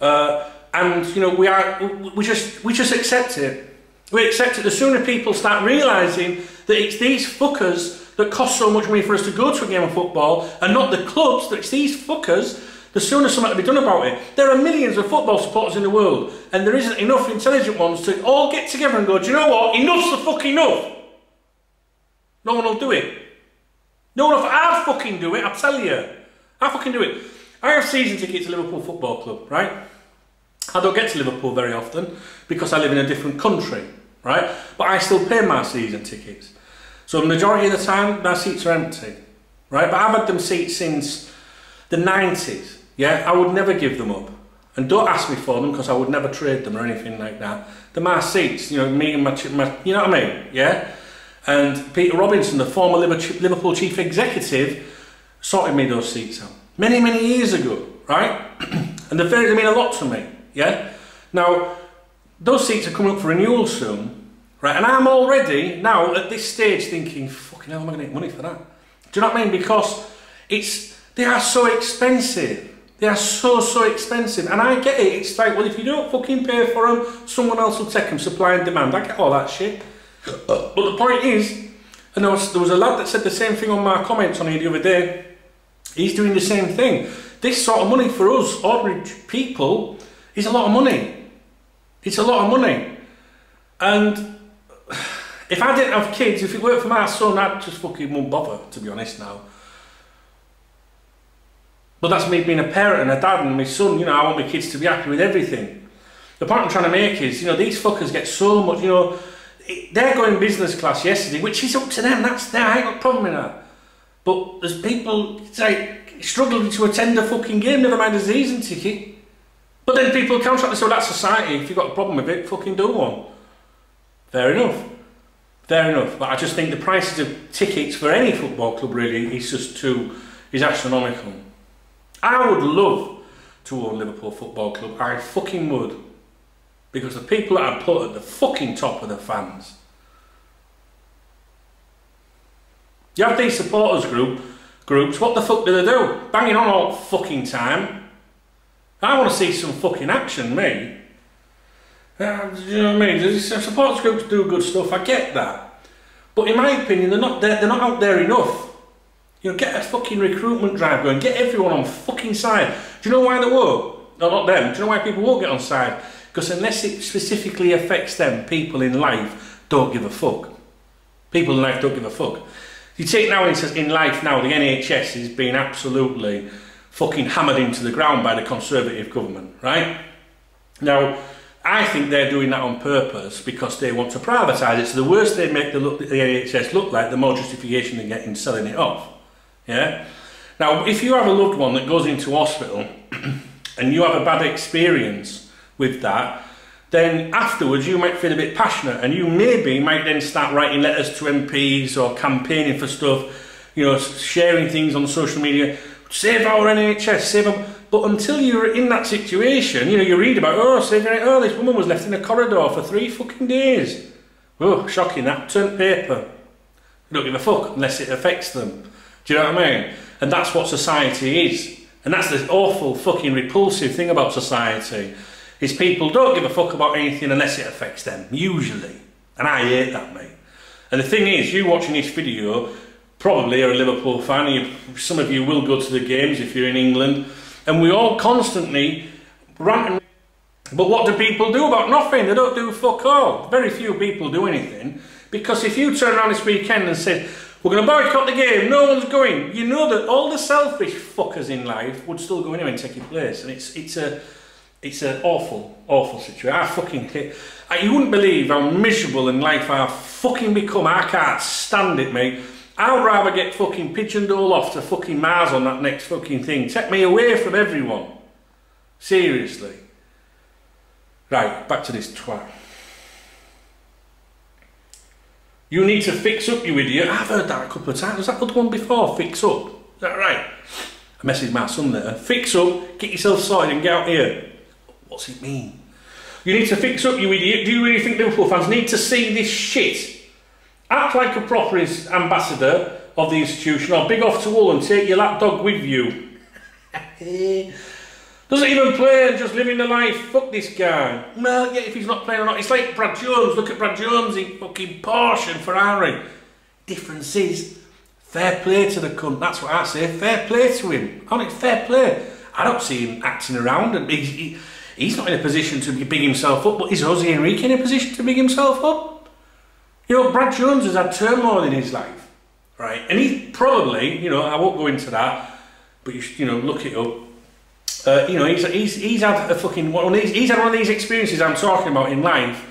And, you know, we just accept it. We accept it. The sooner people start realising that it's these fuckers that cost so much money for us to go to a game of football and not the clubs, that it's these fuckers, the sooner something will be done about it. There are millions of football supporters in the world and there isn't enough intelligent ones to all get together and go, do you know what, enough's the fuck enough. No one will do it. No one will, I'll fucking do it, I tell you. I'll fucking do it. I have season tickets to Liverpool Football Club, right? I don't get to Liverpool very often because I live in a different country, right? But I still pay my season tickets. So the majority of the time, my seats are empty, right? But I've had them seats since the 90s, yeah? I would never give them up. And don't ask me for them because I would never trade them or anything like that. They're my seats, you know, me and my you know what I mean, yeah? And Peter Robinson, the former Liverpool chief executive, sorted me those seats out many, many years ago, right? And they mean a lot to me, yeah? Now, those seats are coming up for renewal soon, right? And I'm already now at this stage thinking, fucking hell, am I going to get money for that? Do you know what I mean? Because they are so expensive. They are so expensive. And I get it. It's like, well, if you don't fucking pay for them, someone else will take them, supply and demand. I get all that shit. But the point is, and there was a lad that said the same thing on my comments on here the other day. He's doing the same thing. This sort of money for us, ordinary people, is a lot of money. It's a lot of money. And if I didn't have kids, if it worked for my son, I'd just fucking won't bother, to be honest now. But that's me being a parent and a dad and my son, you know, I want my kids to be happy with everything. The point I'm trying to make is, you know, these fuckers get so much, you know, they're going business class yesterday, which is up to them, that's there, I ain't got a problem with that. But there's people, it's like, struggling to attend a fucking game, never mind a season ticket. But then people counter and say, well, that's society, if you've got a problem with it, fucking do one. Fair enough. Fair enough. But I just think the prices of tickets for any football club really is astronomical. I would love to own Liverpool Football Club, I fucking would. Because the people that I put at the fucking top of the fans. You have these supporters groups, what the fuck do they do? Banging on all fucking time. I want to see some fucking action, me. Do you know what I mean? The supporters groups do good stuff, I get that. But in my opinion, they're not out there enough. You know, get a fucking recruitment drive going, get everyone on fucking side. Do you know why they won't? No, not them. Do you know why people won't get on side? Because unless it specifically affects them, people in life don't give a fuck. People in life don't give a fuck. You take now, it says in life now, the NHS is being absolutely fucking hammered into the ground by the Conservative government, right? Now, I think they're doing that on purpose because they want to privatise it. So the worse they make the NHS look like, the more justification they get in selling it off. Yeah? Now, if you have a loved one that goes into hospital and you have a bad experience with that, then afterwards you might feel a bit passionate and you might then start writing letters to MPs or campaigning for stuff, you know, sharing things on social media, save our NHS, save them. But until you're in that situation, you know, you read about, this woman was left in a corridor for 3 fucking days. Oh, shocking, that turned paper. You don't give a fuck unless it affects them. Do you know what I mean? And that's what society is. And that's the awful fucking repulsive thing about society, is people don't give a fuck about anything unless it affects them, usually. And I hate that, mate. And the thing is, you watching this video probably are a Liverpool fan. Some of you will go to the games if you're in England. And we all constantly rant and But what do people do about nothing? They don't do fuck all. Very few people do anything. Because if you turn around this weekend and say, we're going to boycott the game, no one's going, you know that all the selfish fuckers in life would still go anyway and take your place. And it's an awful, awful situation. I fucking hate... You wouldn't believe how miserable in life I've fucking become. I can't stand it, mate. I'd rather get fucking pigeon-doled off to fucking Mars on that next fucking thing. Take me away from everyone. Seriously. Right, back to this twat. You need to fix up, you idiot. I've heard that a couple of times. Was that the one before? Fix up. Is that right? I messaged my son there. Fix up, get yourself sorted and get out here. What's it mean? You need to fix up, you idiot. Do you really think Liverpool fans need to see this shit? Act like a proper ambassador of the institution, or big off to Hull and take your lapdog with you. Doesn't even play and just living the life. Fuck this guy. Well, yeah, if he's not playing or not. It's like Brad Jones. Look at Brad Jones in fucking Porsche and Ferrari. Difference is, fair play to the cunt. That's what I say. Fair play to him. On it, fair play. I don't see him acting around. And he's not in a position to big himself up, but is Jose Enrique in a position to big himself up? You know, Brad Jones has had turmoil in his life, right? And he probably, you know, I won't go into that, but you know, look it up. You know, he's had a fucking he's had one of these experiences I'm talking about in life,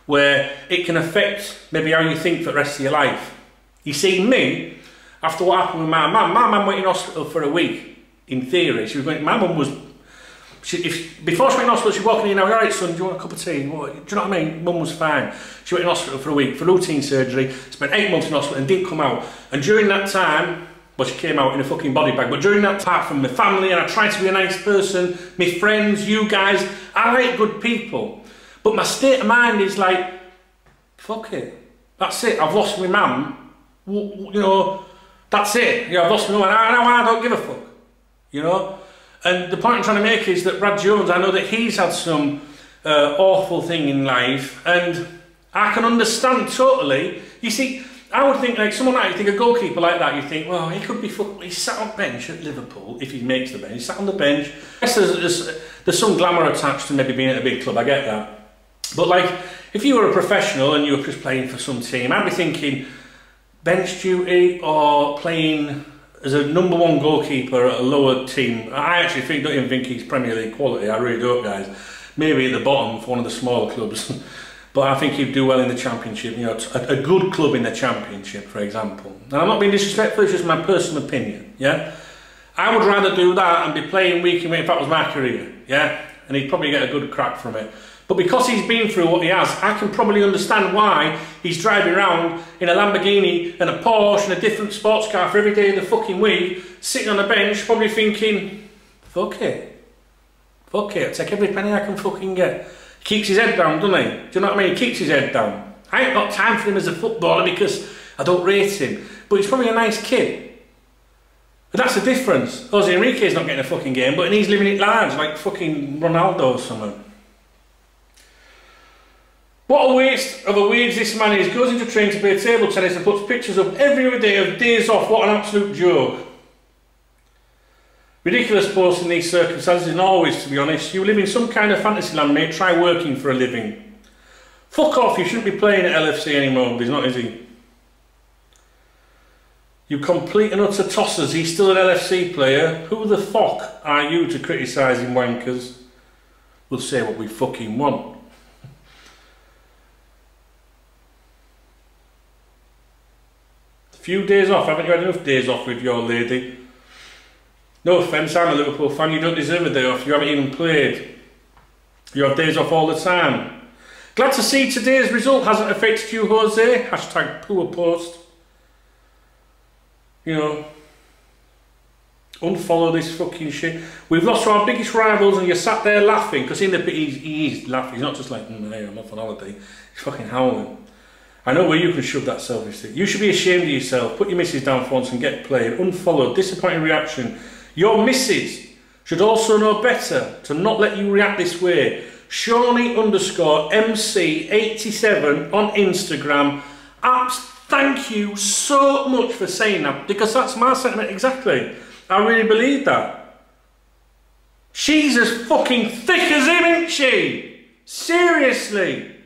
where it can affect maybe how you think for the rest of your life. You see, me, after what happened with my mum went in hospital for a week. In theory, she was going. My mum was. Before she went in hospital, she walked in and I was, alright son, do you want a cup of tea? What, do you know what I mean? Mum was fine. She went in hospital for a week for routine surgery, spent 8 months in hospital and didn't come out. And during that time, well, she came out in a fucking body bag, but during that time, from my family, and I tried to be a nice person, my friends, you guys, I like good people. But my state of mind is like, fuck it. That's it, I've lost my mum. You know, that's it. Yeah, I've lost my mum and I don't give a fuck. You know? And the point I'm trying to make is that Brad Jones, I know that he's had some awful thing in life, and I can understand totally. You see, I would think like someone like, you think a goalkeeper like that, you think, well, he could be, he's sat on bench at Liverpool, if he makes the bench, he's sat on the bench. Yes, there's some glamour attached to maybe being at a big club, I get that. But like, if you were a professional and you were just playing for some team, I'd be thinking bench duty or playing as a #1 goalkeeper at a lower team. I actually don't even think he's Premier League quality, I really don't, guys. Maybe at the bottom for one of the smaller clubs. But I think he'd do well in the Championship, you know, a good club in the Championship, for example. And I'm not being disrespectful, it's just my personal opinion, yeah? I would rather do that and be playing week in week if that was my career, yeah? And he'd probably get a good crack from it. But because he's been through what he has, I can probably understand why he's driving around in a Lamborghini and a Porsche and a different sports car for every day of the fucking week, sitting on a bench, probably thinking, fuck it. Fuck it, I'll take every penny I can fucking get. He keeps his head down, doesn't he? Do you know what I mean? He keeps his head down. I ain't got time for him as a footballer because I don't rate him. But he's probably a nice kid. But that's the difference. Jose Enrique's not getting a fucking game, but he's living it large like fucking Ronaldo or something. What a waste of a wage this man is. Goes into training to play table tennis and puts pictures up every other day of days off. What an absolute joke. Ridiculous posts in these circumstances, and always, to be honest. You live in some kind of fantasy land, mate. Try working for a living. Fuck off, you shouldn't be playing at LFC anymore. He's not, is he? You complete and utter tossers. He's still an LFC player. Who the fuck are you to criticise him, wankers? We'll say what we fucking want. Few days off, haven't you had enough days off with your lady? No offence, I'm a Liverpool fan, you don't deserve a day off, you haven't even played. You have days off all the time. Glad to see today's result hasn't affected you, Jose. Hashtag poor post. You know, unfollow this fucking shit. We've lost to our biggest rivals and you're sat there laughing, because in the pit he is laughing, he's not just like, hey, I'm off on holiday, he's fucking howling. I know where you can shove that selfie stick. You should be ashamed of yourself. Put your missus down for once and get played. Unfollow. Disappointing reaction. Your missus should also know better to not let you react this way. Shawnee_MC87 on Instagram. Apps, thank you so much for saying that, because that's my sentiment exactly. I really believe that. She's as fucking thick as him, isn't she? Seriously.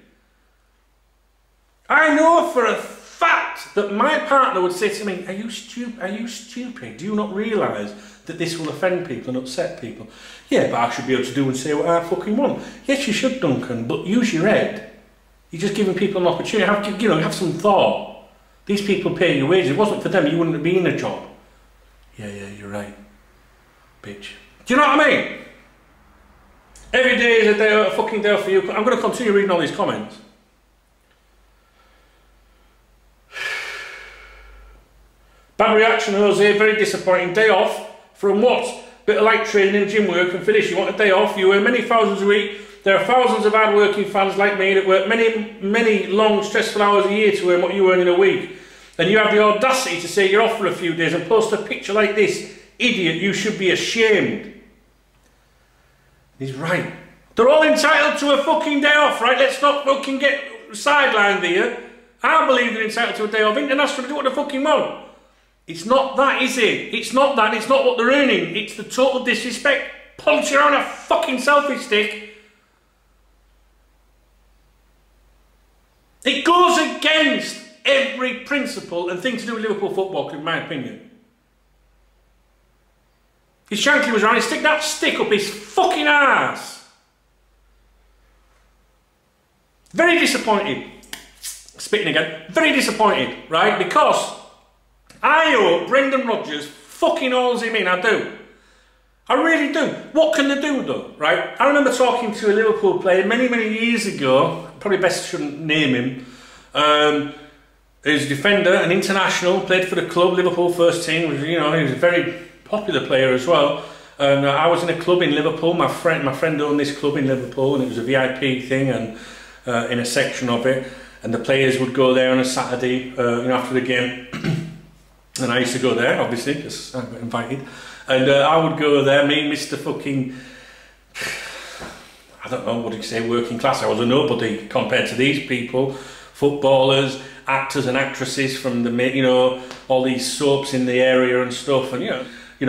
I know for a fact that my partner would say to me, are you stupid? Do you not realise that this will offend people and upset people? Yeah, but I should be able to do and say what I fucking want. Yes, you should, Duncan, but use your head. You're just giving people an opportunity. Have some thought. These people pay your wages. If it wasn't for them, you wouldn't be in a job. Yeah, you're right. Bitch. Do you know what I mean? Every day is a fucking day off for you. I'm going to continue reading all these comments. Bad reaction, Jose. Very disappointing. Day off from what? Bit of light training and gym work and finish. You want a day off. You earn many thousands a week. There are thousands of hard-working fans like me that work many long, stressful hours a year to earn what you earn in a week. And you have the audacity to say you're off for a few days and post a picture like this. Idiot, you should be ashamed. He's right. They're all entitled to a fucking day off, right? Let's not fucking get sidelined here. I believe they're entitled to a day off. International, do what they fucking want. It's not that, is it? It's not that. It's not what they're earning. It's the total disrespect. Punch around a fucking selfie stick. It goes against every principle and thing to do with Liverpool Football Club, in my opinion. If Shankly was around, he'd stick that stick up his fucking ass. Very disappointed. Spitting again. Very disappointed, right? Because I hope Brendan Rodgers fucking hauls him in. I do. I really do. What can they do though, right? I remember talking to a Liverpool player many years ago. Probably best shouldn't name him. He's a defender, an international, played for the club, Liverpool first team. He was a very popular player as well. And I was in a club in Liverpool. My friend owned this club in Liverpool, and it was a VIP thing, and in a section of it. And the players would go there on a Saturday, after the game. And I used to go there, obviously, because I got invited. And I would go there, me, Mr. fucking, I don't know, what do you say, working class. I was a nobody compared to these people, footballers, actors and actresses from the, all these soaps in the area and stuff. And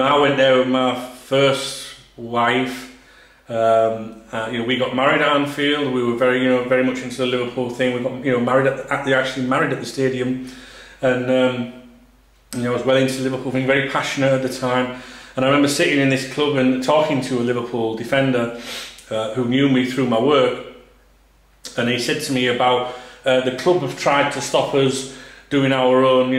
I went there with my first wife. We got married at Anfield. We were very much into the Liverpool thing. We got married at the stadium, and I was well into the Liverpool thing, very passionate at the time. And I remember sitting in this club and talking to a Liverpool defender who knew me through my work, and he said to me about the club have tried to stop us doing our own,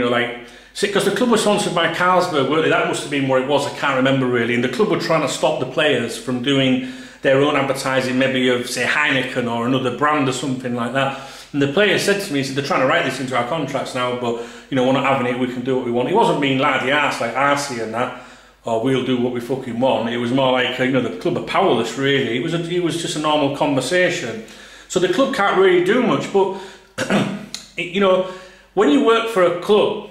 because the club was sponsored by Carlsberg, weren't they? That must have been what it was, I can't remember really. And the club were trying to stop the players from doing their own advertising, maybe of, say, Heineken or another brand or something like that. And the player said to me, he said, they're trying to write this into our contracts now, but, we're not having it, we can do what we want. He wasn't being like the arse, like Arcee and that, or we'll do what we fucking want. It was more like, the club are powerless, really. It was just a normal conversation. So the club can't really do much, but, when you work for a club,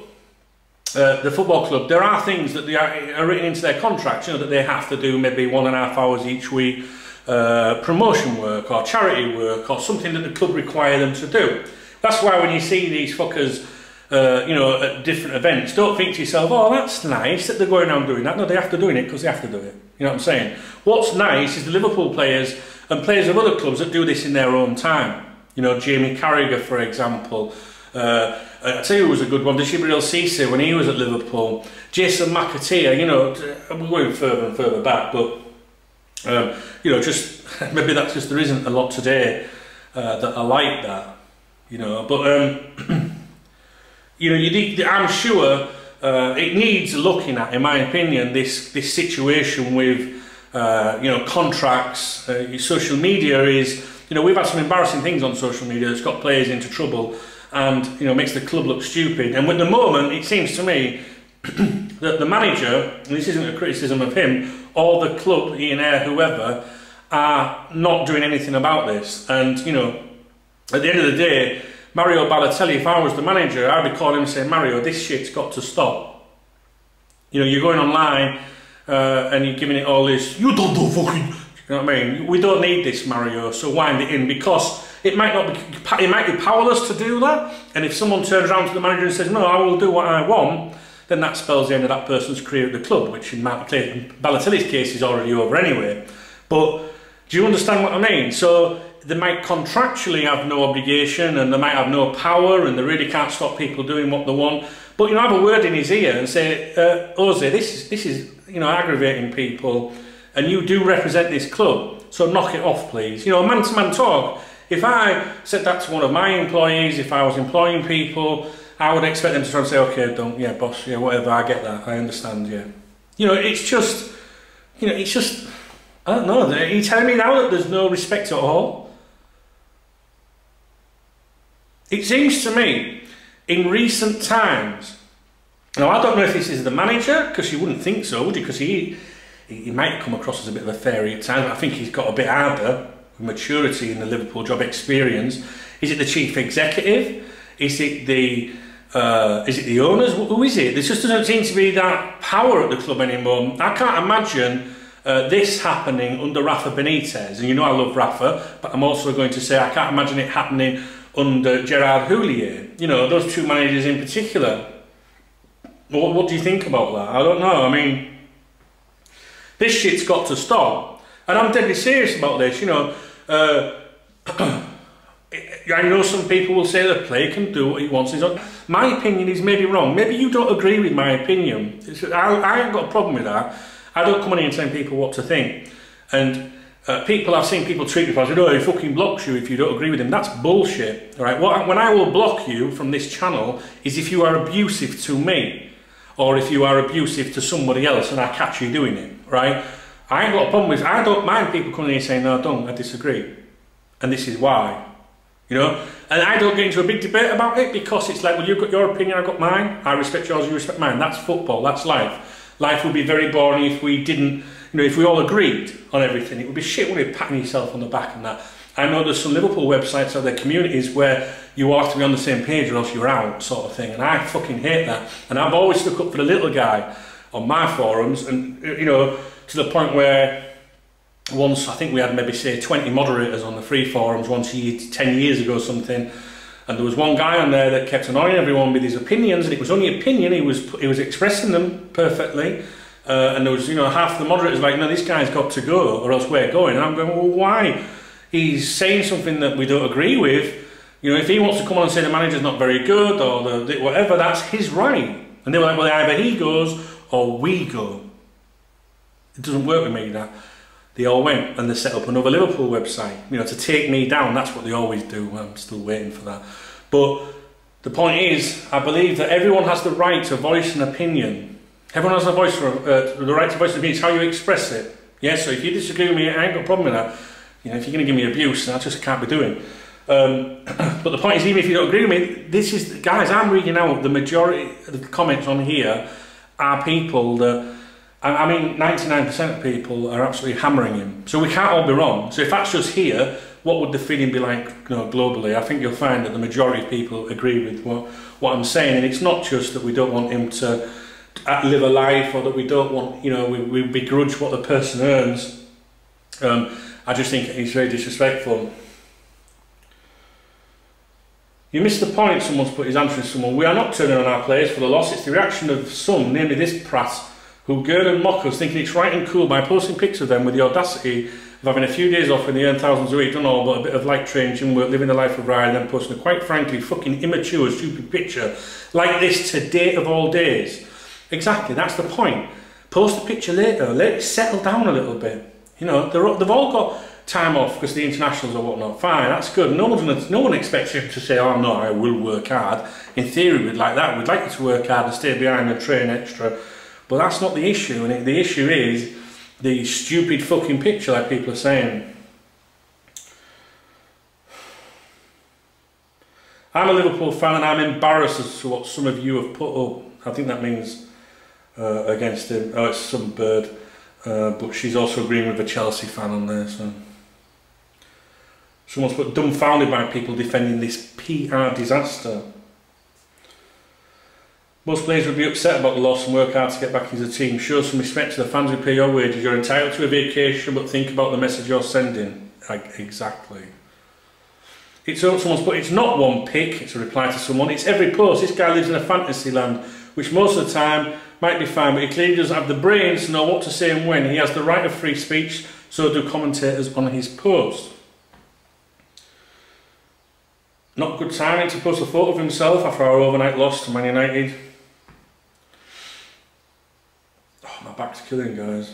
the football club, there are things that they are written into their contracts, that they have to do maybe 1.5 hours each week, promotion work or charity work or something that the club require them to do. That's why when you see these fuckers, at different events, don't think to yourself, oh, that's nice that they're going around doing that. No, they have to do it because they have to do it. You know what I'm saying? What's nice is the Liverpool players and players of other clubs that do this in their own time. Jamie Carragher, for example. I tell you who was a good one, Djibril Cissé when he was at Liverpool. Jason McAteer, we're going further and further back, but just maybe that's because there isn't a lot today that are like that, but I'm sure it needs looking at, in my opinion, this situation with contracts. Social media is, we've had some embarrassing things on social media that's got players into trouble and makes the club look stupid. And at the moment, it seems to me that the manager, and this isn't a criticism of him, or the club, Ian Ayre, whoever, are not doing anything about this. And at the end of the day, Mario Balotelli, if I was the manager, I'd be calling him and saying, Mario, this shit's got to stop. You're going online and you're giving it all this, you don't do fucking, you know what I mean? We don't need this, Mario, so wind it in, because it might be powerless to do that. And if someone turns around to the manager and says, no, I will do what I want, then that spells the end of that person's career at the club, which in Balotelli's case is already over anyway. But do you understand what I mean? So they might contractually have no obligation and they might have no power and they really can't stop people doing what they want. But, you know, have a word in his ear and say, Ozzy, this is, you know, aggravating people and you do represent this club, so knock it off, please. You know, man-to-man talk. If I said that to one of my employees, if I was employing people, I would expect them to try and say, okay, don't, yeah, boss, yeah, whatever, I get that, I understand, yeah. You know, it's just, you know, it's just, I don't know, are you telling me now that there's no respect at all? It seems to me, in recent times, now I don't know if this is the manager, because you wouldn't think so, would you? Because he might come across as a bit of a fairy at times, but I think he's got a bit harder, maturity in the Liverpool job experience. Is it the chief executive? Is it the owners? Who is it? There just doesn't seem to be that power at the club anymore. I can't imagine this happening under Rafa Benitez, and you know I love Rafa, but I'm also going to say I can't imagine it happening under Gerard Houllier. You know, those two managers in particular. What do you think about that? I don't know. I mean, this shit's got to stop. And I'm deadly serious about this, you know. I know some people will say the player can do what he wants. My opinion is maybe wrong. Maybe you don't agree with my opinion. I ain't got a problem with that. I don't come on here and tell people what to think. And I've seen people treat me as, oh, he fucking blocks you if you don't agree with him. That's bullshit. Right? When I will block you from this channel is if you are abusive to me, or if you are abusive to somebody else and I catch you doing it. Right? I ain't got a problem with it. I don't mind people coming in and saying, no, I disagree. And this is why. You know? And I don't get into a big debate about it because it's like, well, you've got your opinion, I've got mine. I respect yours, you respect mine. That's football, that's life. Life would be very boring if we didn't, you know, if we all agreed on everything. It would be shit, wouldn't it, patting yourself on the back and that. I know there's some Liverpool websites or their communities where you have to be on the same page or else you're out, sort of thing. And I fucking hate that. And I've always stuck up for the little guy on my forums, and, you know, to the point where once, I think we had maybe, say, 20 moderators on the free forums once 10 years ago or something, and there was one guy on there that kept annoying everyone with his opinions, and it was only opinion, he was expressing them perfectly, and there was, you know, half the moderators like, no, this guy's got to go, or else we're going. And I'm going, well, why? He's saying something that we don't agree with. You know, if he wants to come on and say the manager's not very good, or the whatever, that's his right. And they were like, well, either he goes, or we go. It doesn't work with me, that. They all went and they set up another Liverpool website, you know, to take me down. That's what they always do. I'm still waiting for that. But the point is, I believe that everyone has the right to voice an opinion. Everyone has the right to voice an opinion. It's how you express it. Yeah, so if you disagree with me, I ain't got a problem with that. You know, if you're going to give me abuse, that's just can't be doing. But the point is, even if you don't agree with me, this is, guys, I'm reading out the majority of the comments on here are people that, I mean, 99% of people are absolutely hammering him. So we can't all be wrong. So if that's just here, what would the feeling be like, you know, globally? I think you'll find that the majority of people agree with what I'm saying. And it's not just that we don't want him to live a life, or that we don't want, you know, we begrudge what the person earns. I just think he's very disrespectful. You missed the point, someone's put his answer to someone. We are not turning on our players for the loss. It's the reaction of some, namely this prat, who gird and mock us, thinking it's right and cool by posting pics of them with the audacity of having a few days off when they earn thousands a week, done all but a bit of light train, gym work, living the life of Ryan, and then posting a quite frankly fucking immature, stupid picture like this to date of all days. Exactly, that's the point. Post the picture later, let it settle down a little bit. You know, they've all got time off because the internationals or whatnot. Fine, that's good. No one expects you to say, oh no, I will work hard. In theory, we'd like that. We'd like you to work hard and stay behind and train extra. But that's not the issue, and the issue is the stupid fucking picture, like people are saying. I'm a Liverpool fan and I'm embarrassed as to what some of you have put up. I think that means against him. Oh, it's some bird. But she's also agreeing with a Chelsea fan on there. So someone's put dumbfounded by people defending this PR disaster. Most players would be upset about the loss and work hard to get back into the team. Show some respect to the fans who pay your wages. You're entitled to a vacation, but think about the message you're sending. Exactly. Someone's put, it's not one pic, it's a reply to someone. It's every post. This guy lives in a fantasy land, which most of the time might be fine, but he clearly doesn't have the brains to know what to say and when. He has the right of free speech, So do commentators on his post. Not good timing to post a photo of himself after our overnight loss to Man United. Oh, my back's killing, guys.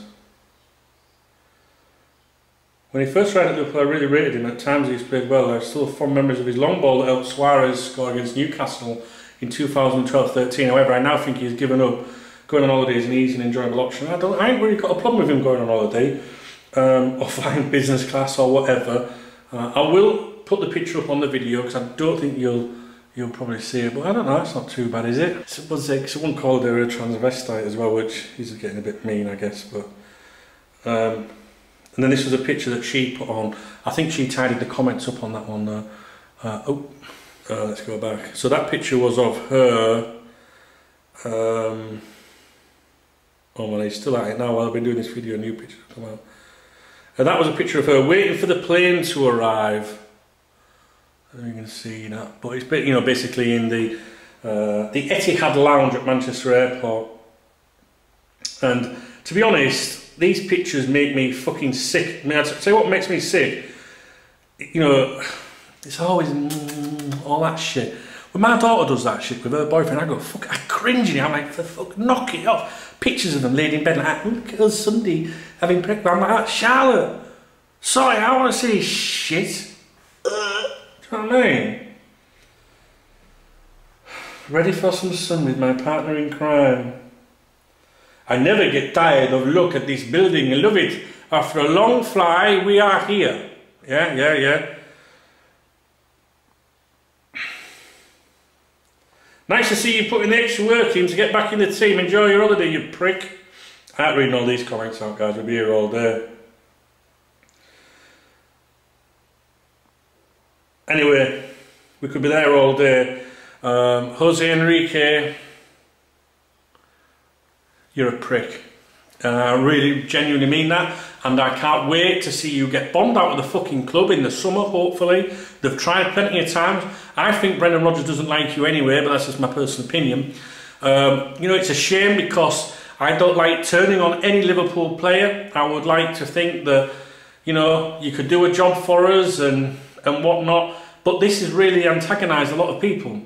When he first arrived at Liverpool, I really rated him. At times he's played well. I still have fond memories of his long ball that helped Suarez score against Newcastle in 2012-13. However, I now think he's given up. Going on holiday is an easy and enjoyable option. I ain't really got a problem with him going on holiday, or flying business class or whatever. I will put the picture up on the video because I don't think you'll probably see it, but I don't know, it's not too bad, is it? Someone called her a transvestite as well, which is getting a bit mean, I guess, but and then this was a picture that she put on. I think she tidied the comments up on that one. Let's go back. So that picture was of her. Oh well, he's still at it now while I've been doing this video, a new picture come out. And that was a picture of her waiting for the plane to arrive. I don't know if you can see that, but it's, you know, basically in the Etihad Lounge at Manchester Airport. And to be honest, these pictures make me fucking sick. I mean, I'd say what makes me sick. You know, it's always all that shit. When my daughter does that shit with her boyfriend, I go, fuck, I cringe in it. I'm like, for fuck, knock it off. Pictures of them laid in bed like, look at us Sunday having breakfast. I'm like, Charlotte, sorry, I want to see shit. Do you know what I mean? Ready for some sun with my partner in crime. I never get tired of look at this building. I love it. After a long fly, we are here. Yeah. Nice to see you putting the extra work in to get back in the team. Enjoy your holiday, you prick. I ain't reading all these comments out, guys. We'll be here all day. Anyway, we could be there all day. Jose Enrique, you're a prick. I really genuinely mean that, and I can't wait to see you get bombed out of the fucking club in the summer, hopefully. They've tried plenty of times. I think Brendan Rodgers doesn't like you anyway, but that's just my personal opinion. You know, it's a shame because I don't like turning on any Liverpool player. I would like to think that, you know, you could do a job for us and whatnot, but this has really antagonised a lot of people.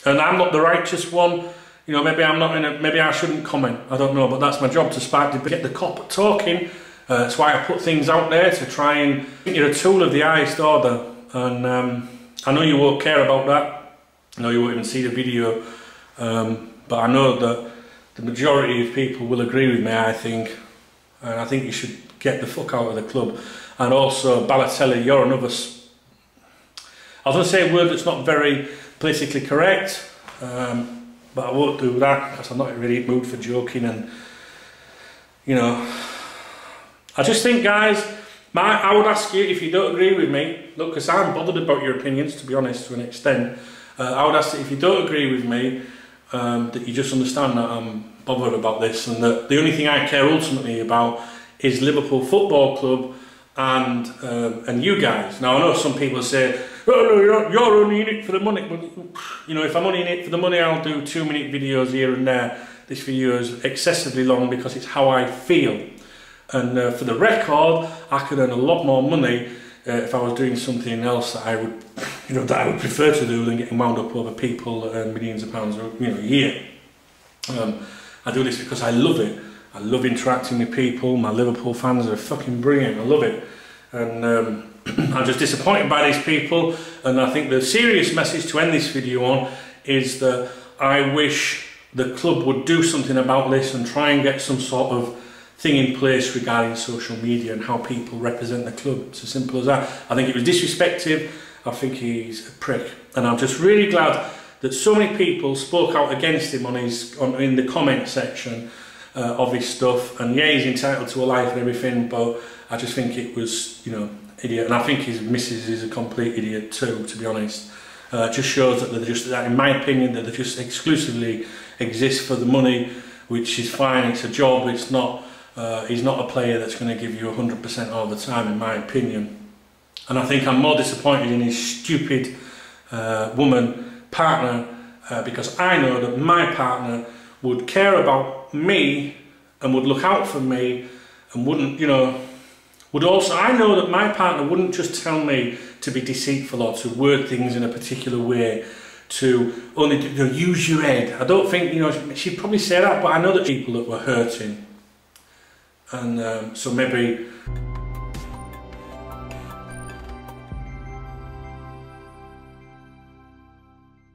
And I'm not the righteous one. You know, maybe I'm not in a, maybe I shouldn't comment, I don't know, but that's my job, to spark debate, get the cop talking. That's why I put things out there, to try and, you're a tool of the highest order, and I know you won't care about that, I know you won't even see the video, but I know that the majority of people will agree with me, I think, and I think you should get the fuck out of the club. And also, Balotelli, you're another, I was going to say a word that's not very politically correct, but I won't do that because I'm not really in the mood for joking. And you know, I just think, guys, I would ask you, if you don't agree with me, look, because I'm bothered about your opinions, to be honest, to an extent. I would ask that if you don't agree with me, that you just understand that I'm bothered about this, and that the only thing I care ultimately about is Liverpool Football Club and you guys. Now I know some people say, oh no, you're only in it for the money. But, you know, if I'm only in it for the money, I'll do 2-minute videos here and there. This video is excessively long because it's how I feel. And for the record, I could earn a lot more money if I was doing something else that I would, you know, that I would prefer to do than getting wound up over people that earn millions of pounds, you know, a year. I do this because I love it. I love interacting with people. My Liverpool fans are fucking brilliant. I love it. And I'm just disappointed by these people. And I think the serious message to end this video on is that I wish the club would do something about this and try and get some sort of thing in place regarding social media and how people represent the club. It's as simple as that. I think it was disrespectful. I think he's a prick. And I'm just really glad that so many people spoke out against him in the comment section of his stuff. And yeah, he's entitled to a life and everything, but I just think it was, you know, idiot. And I think his missus is a complete idiot too, to be honest. It just shows that they're just, in my opinion, that they just exclusively exist for the money, which is fine. It's a job. It's not. He's not a player that's going to give you 100% all the time, in my opinion. And I think I'm more disappointed in his stupid partner, because I know that my partner would care about me and would look out for me and wouldn't, you know, would also, I know that my partner wouldn't just tell me to be deceitful or to word things in a particular way, to only use your head. I don't think, she'd probably say that, but I know that people that were hurting. And so maybe